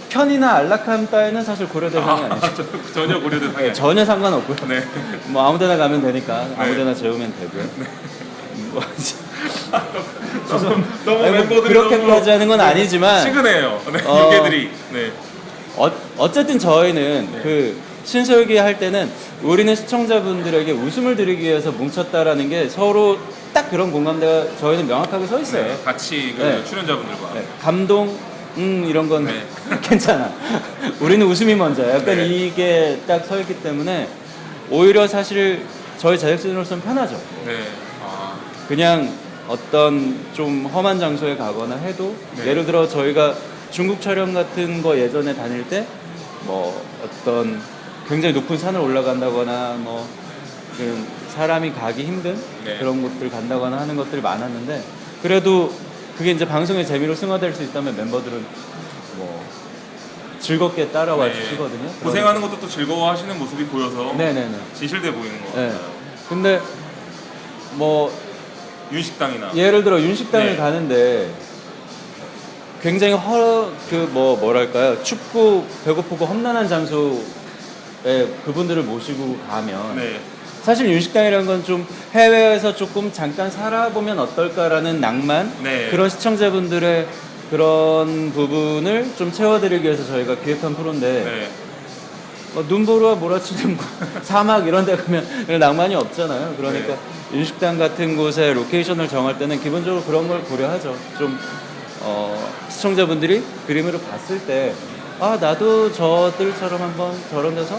편이나 안락함 따위는 사실 고려 대상이 아니죠. 전혀 고려 대상이 아니에요. 전혀 상관없고요. 네. 뭐 아무데나 가면 되니까 네. 아무데나 재우면 되고요. 뭐, 너무 아니, 뭐 멤버들이 그렇게까지 너무 하는 건 아니지만 시그네요. 네. 어, 유개들이. 네. 어쨌든 저희는 네. 그 신서유기 할 때는 우리는 시청자분들에게 웃음을 드리기 위해서 뭉쳤다라는 게 서로 딱 그런 공감대가 저희는 명확하게 서 있어요. 네. 같이 그 네. 출연자분들과. 네, 감동, 이런 건 네. 괜찮아. 우리는 웃음이 먼저야. 약간 네. 이게 딱 서 있기 때문에 오히려 사실 저희 제작진으로서는 편하죠. 네. 그냥 어떤 좀 험한 장소에 가거나 해도 네. 예를 들어 저희가 중국 촬영 같은 거 예전에 다닐 때 뭐 어떤 굉장히 높은 산을 올라간다거나 뭐 그런 사람이 가기 힘든 네. 그런 곳들 간다거나 하는 것들이 많았는데 그래도 그게 이제 방송의 재미로 승화될 수 있다면 멤버들은 뭐 즐겁게 따라와 네. 주시거든요. 고생하는 것도 또 즐거워하시는 모습이 보여서 네네네. 진실돼 보이는 것 네. 같아요. 근데 뭐 윤식당이나. 예를 들어 윤식당을 네. 가는데 굉장히 뭐랄까요 춥고 배고프고 험난한 장소에 그분들을 모시고 가면 네. 사실 윤식당이라는 건 좀 해외에서 조금 잠깐 살아보면 어떨까라는 낭만 네. 그런 시청자분들의 그런 부분을 좀 채워드리기 위해서 저희가 기획한 프로인데 네. 눈보라와 몰아치는 사막 이런 데 가면 그런 낭만이 없잖아요. 그러니까 윤식당 같은 곳에 로케이션을 정할 때는 기본적으로 그런 걸 고려하죠. 좀 시청자분들이 그림으로 봤을 때 나도 저들처럼 한번 저런 데서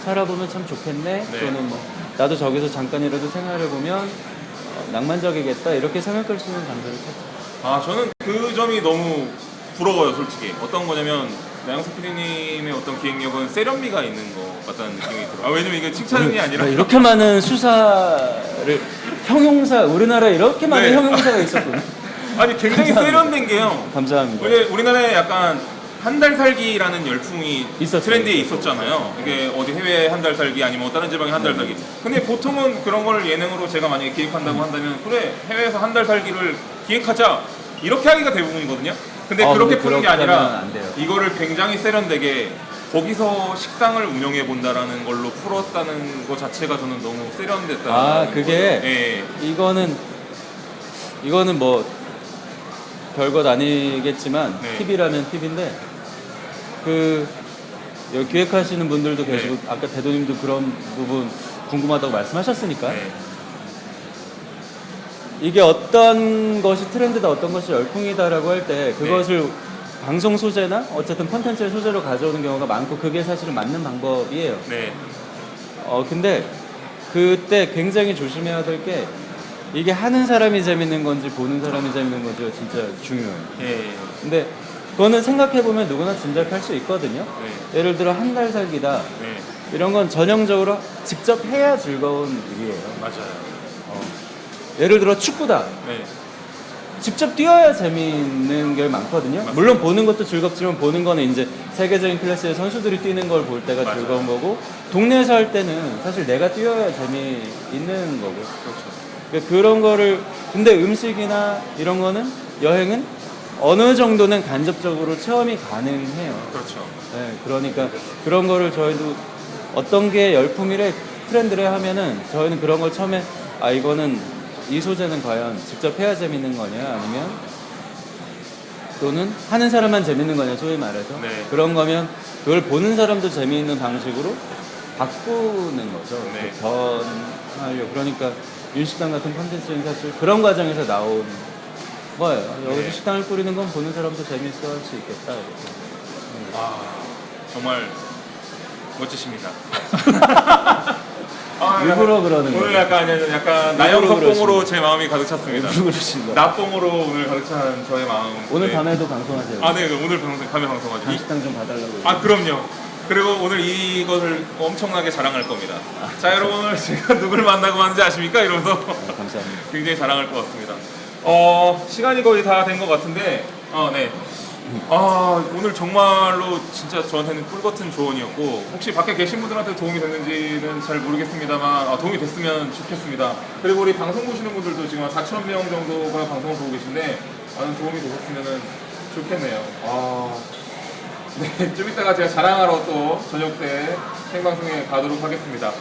살아보면 참 좋겠네. 네. 또는 뭐 나도 저기서 잠깐이라도 생활해보면 낭만적이겠다. 이렇게 생각할 수 있는 장소를 찾죠. 저는 그 점이 너무 부러워요, 솔직히. 어떤 거냐면 나영석 PD님의 어떤 기획력은 세련미가 있는 것 같다는 느낌이 들어요. 왜냐면 이게 칭찬이 아니라 이렇게 많은 수사를 형용사 우리나라에 이렇게 많은 네. 형용사가 있었군요. 아니 굉장히 감사합니다. 세련된 게요. 감사합니다. 원래 우리나라에 약간 한 달 살기라는 열풍이 있었죠. 트렌드에 있었잖아요. 이게 어디 해외 한 달 살기 아니면 다른 지방에 한 달 살기. 근데 보통은 그런 걸 예능으로 제가 만약에 기획한다고 한다면 그래 해외에서 한 달 살기를 기획하자 이렇게 하기가 대부분이거든요. 근데 그렇게 푸는 게 그렇게 하면 아니라 안 돼요. 이거를 굉장히 세련되게 거기서 식당을 운영해 본다라는 걸로 풀었다는 것 자체가 저는 너무 세련됐다. 그게 예. 이거는 뭐 별것 아니겠지만 네. 팁이라면 팁인데 여기 기획하시는 분들도 네. 계시고 아까 대도님도 그런 부분 궁금하다고 말씀하셨으니까 네. 이게 어떤 것이 트렌드다 어떤 것이 열풍이다라고 할 때 그것을 방송 소재나 어쨌든 콘텐츠의 소재로 가져오는 경우가 많고 그게 사실은 맞는 방법이에요. 네. 근데 그때 굉장히 조심해야 될 게 이게 하는 사람이 재밌는 건지 보는 사람이 재밌는 건지가 진짜 중요해요. 예. 근데 그거는 생각해보면 누구나 짐작할 수 있거든요. 네. 예를 들어 한 달 살기다 네. 이런 건 전형적으로 직접 해야 즐거운 일이에요. 맞아요. 예를 들어 축구다. 네. 직접 뛰어야 재미있는 게 많거든요. 맞습니다. 물론 보는 것도 즐겁지만 보는 거는 이제 세계적인 클래스의 선수들이 뛰는 걸 볼 때가 맞아요. 즐거운 거고 동네에서 할 때는 사실 내가 뛰어야 재미있는 거고 그렇죠. 그런 거를 근데 음식이나 이런 거는 여행은 어느 정도는 간접적으로 체험이 가능해요. 그렇죠. 네, 그러니까 그런 거를 저희도 어떤 게 열풍이래 트렌드를 하면은 저희는 그런 걸 처음에 이거는 이 소재는 과연 직접 해야 재밌는 거냐 아니면 또는 하는 사람만 재밌는 거냐 소위 말해서 네. 그런 거면 그걸 보는 사람도 재미있는 방식으로 바꾸는 거죠. 네. 변하려 그러니까 윤식당 같은 콘텐츠는 사실 그런 과정에서 나온 거예요. 여기서 네. 식당을 꾸리는 건 보는 사람도 재밌어 할 수 있겠다 이렇게. 정말 멋지십니다. 일부러 그러는 오늘 거예요. 약간 나영석봉으로 그러십니다. 제 마음이 가득 찼습니다. 일부러 그러신 거예요. 나뽕으로 오늘 가득 찬 저의 마음. 오늘 네. 밤에도 방송하세요. 네, 오늘 밤에 방송하죠. 한식당 좀 봐달라고. 그럼요. 그리고 오늘 이것을 엄청나게 자랑할 겁니다. 자, 여러분 오늘 제가 누굴 만나고 왔는지 아십니까? 이러면서 감사합니다. 굉장히 자랑할 것 같습니다. 시간이 거의 다 된 것 같은데, 네. 오늘 정말로 진짜 저한테는 꿀 같은 조언이었고, 혹시 밖에 계신 분들한테 도움이 됐는지는 잘 모르겠습니다만, 도움이 됐으면 좋겠습니다. 그리고 우리 방송 보시는 분들도 지금 4,000명 정도가 방송을 보고 계신데, 많은 도움이 되셨으면 좋겠네요. 네, 좀 이따가 제가 자랑하러 또 저녁 때 생방송에 가도록 하겠습니다.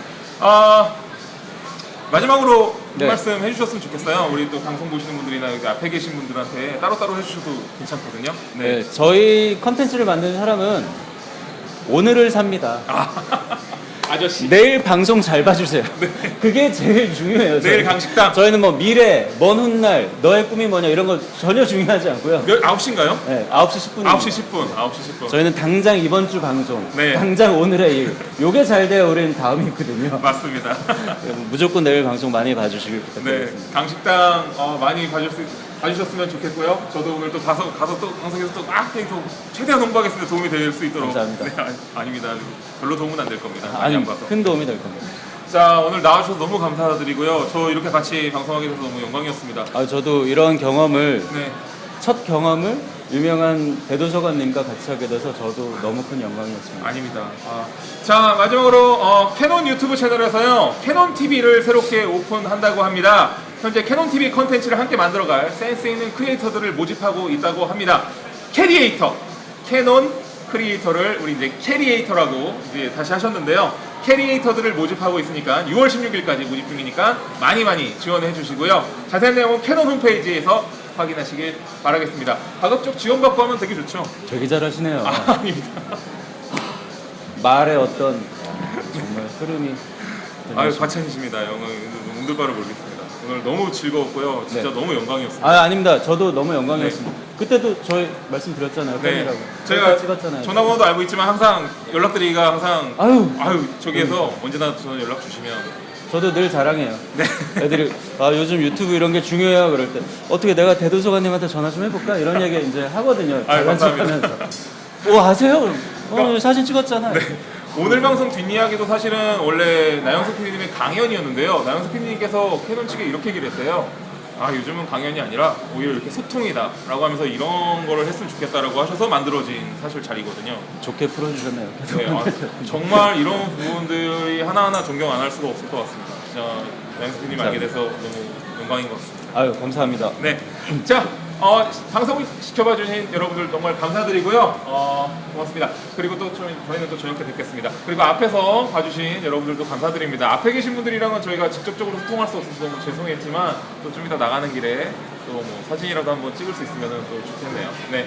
마지막으로 네. 한 말씀 해주셨으면 좋겠어요. 우리 또 방송 보시는 분들이나 여기 앞에 계신 분들한테 따로따로 해주셔도 괜찮거든요. 네, 저희 컨텐츠를 만드는 사람은 오늘을 삽니다. 아저씨. 내일 방송 잘 봐주세요. 그게 제일 중요해요. 내일 저희는. 강식당. 저희는 뭐 미래, 먼 훗날, 너의 꿈이 뭐냐 이런 거 전혀 중요하지 않고요. 9시인가요? 네, 9시 10분. 9시 10분. 9시 10분. 저희는 당장 이번 주 방송, 네. 당장 오늘의 일. 요게 잘 돼야 우리는 다음이 있거든요. 맞습니다. 무조건 내일 방송 많이 봐주시길 네, 부탁드리겠습니다. 강식당 많이 봐주셨으면 좋겠고요. 저도 오늘 또 가서 또 방송에서 또 계속 최대한 홍보하겠습니다. 도움이 될 수 있도록. 감사합니다. 네, 아닙니다. 별로 도움은 안 될 겁니다. 많이 아니, 안 봐서. 큰 도움이 될 겁니다. 자, 오늘 나와주셔서 너무 감사드리고요. 저 이렇게 같이 방송하게 돼서 너무 영광이었습니다. 저도 이런 경험을, 네. 첫 경험을 유명한 대도서관님과 같이 하게 돼서 저도 너무 큰 영광이었습니다. 아닙니다. 자, 마지막으로 캐논 유튜브 채널에서요, 캐논 TV를 새롭게 오픈한다고 합니다. 현재 캐논 TV 컨텐츠를 함께 만들어갈 센스 있는 크리에이터들을 모집하고 있다고 합니다. 캐리에이터, 캐논 크리에이터를 우리 이제 캐리에이터라고 이제 다시 하셨는데요. 캐리에이터들을 모집하고 있으니까 6월 16일까지 모집 중이니까 많이 지원해 주시고요. 자세한 내용은 캐논 홈페이지에서 확인하시길 바라겠습니다. 가급적 지원받고 하면 되게 좋죠. 되게 잘하시네요. 아닙니다. 말의 어떤 정말 흐름이. 과찬이십니다. 운들바를 모르겠습니다. 오늘 너무 즐거웠고요. 진짜 네. 너무 영광이었습니다. 아닙니다. 저도 너무 영광이었습니다. 그때도 저희 말씀드렸잖아요. 네. 팬이라고. 제가 찍었잖아요. 전화번호도 알고 있지만 항상 연락드리기가 항상 아유. 저기에서 언제나 저는 연락 주시면 저도 늘 자랑해요. 네. 애들이 요즘 유튜브 이런 게 중요해요 그럴 때 어떻게 내가 대도서관님한테 전화 좀 해볼까 이런 얘기 이제 하거든요. 감사합니다. 아세요? 사진 찍었잖아요. 네. 오늘 방송 뒷이야기도 사실은 원래 나영석 PD님의 강연이었는데요. 나영석 PD님께서 캐논 측에 이렇게 얘기를 했대요. 요즘은 강연이 아니라 오히려 이렇게 소통이다 라고 하면서 이런 거를 했으면 좋겠다라고 하셔서 만들어진 사실 자리거든요. 좋게 풀어주셨네요. 네, 정말 이런 부분들이 하나하나 존경 안 할 수가 없을 것 같습니다. 진짜 나영석 PD님 알게 돼서 너무 영광인 것 같습니다. 감사합니다. 네. 자, 방송을 지켜봐 주신 여러분들 정말 감사드리고요. 고맙습니다. 그리고 또 저희는 또 저녁 때 뵙겠습니다. 그리고 앞에서 봐주신 여러분들도 감사드립니다. 앞에 계신 분들이랑은 저희가 직접적으로 소통할 수 없어서 너무 죄송했지만 또 좀 이따 나가는 길에 또 뭐 사진이라도 한번 찍을 수 있으면 또 좋겠네요. 네.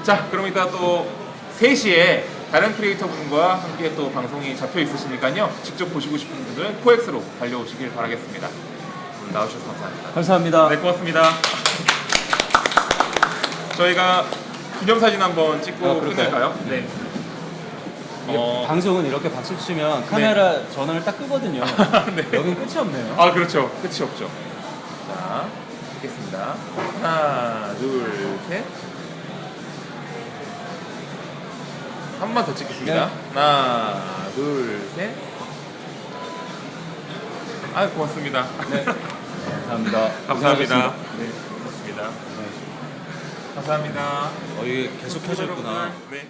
자, 그럼 이따 또 3시에 다른 크리에이터 분과 함께 또 방송이 잡혀 있으시니까요. 직접 보시고 싶은 분들은 코엑스로 달려오시길 바라겠습니다. 오늘 나와주셔서 감사합니다. 감사합니다. 네, 고맙습니다. 저희가 기념사진 한번 찍고 그럴까요? 끝낼까요? 네. 방송은 이렇게 박수 치면 카메라 전원을 딱 끄거든요. 네. 여긴 끝이 없네요. 그렇죠. 끝이 없죠. 자, 찍겠습니다. 하나, 둘, 셋. 한 번 더 찍겠습니다. 네. 하나, 둘, 셋. 고맙습니다. 네. 감사합니다. 감사합니다. 고생하셨습니다. 네, 고맙습니다. 감사합니다. 이게 계속 켜져 있구나. 네.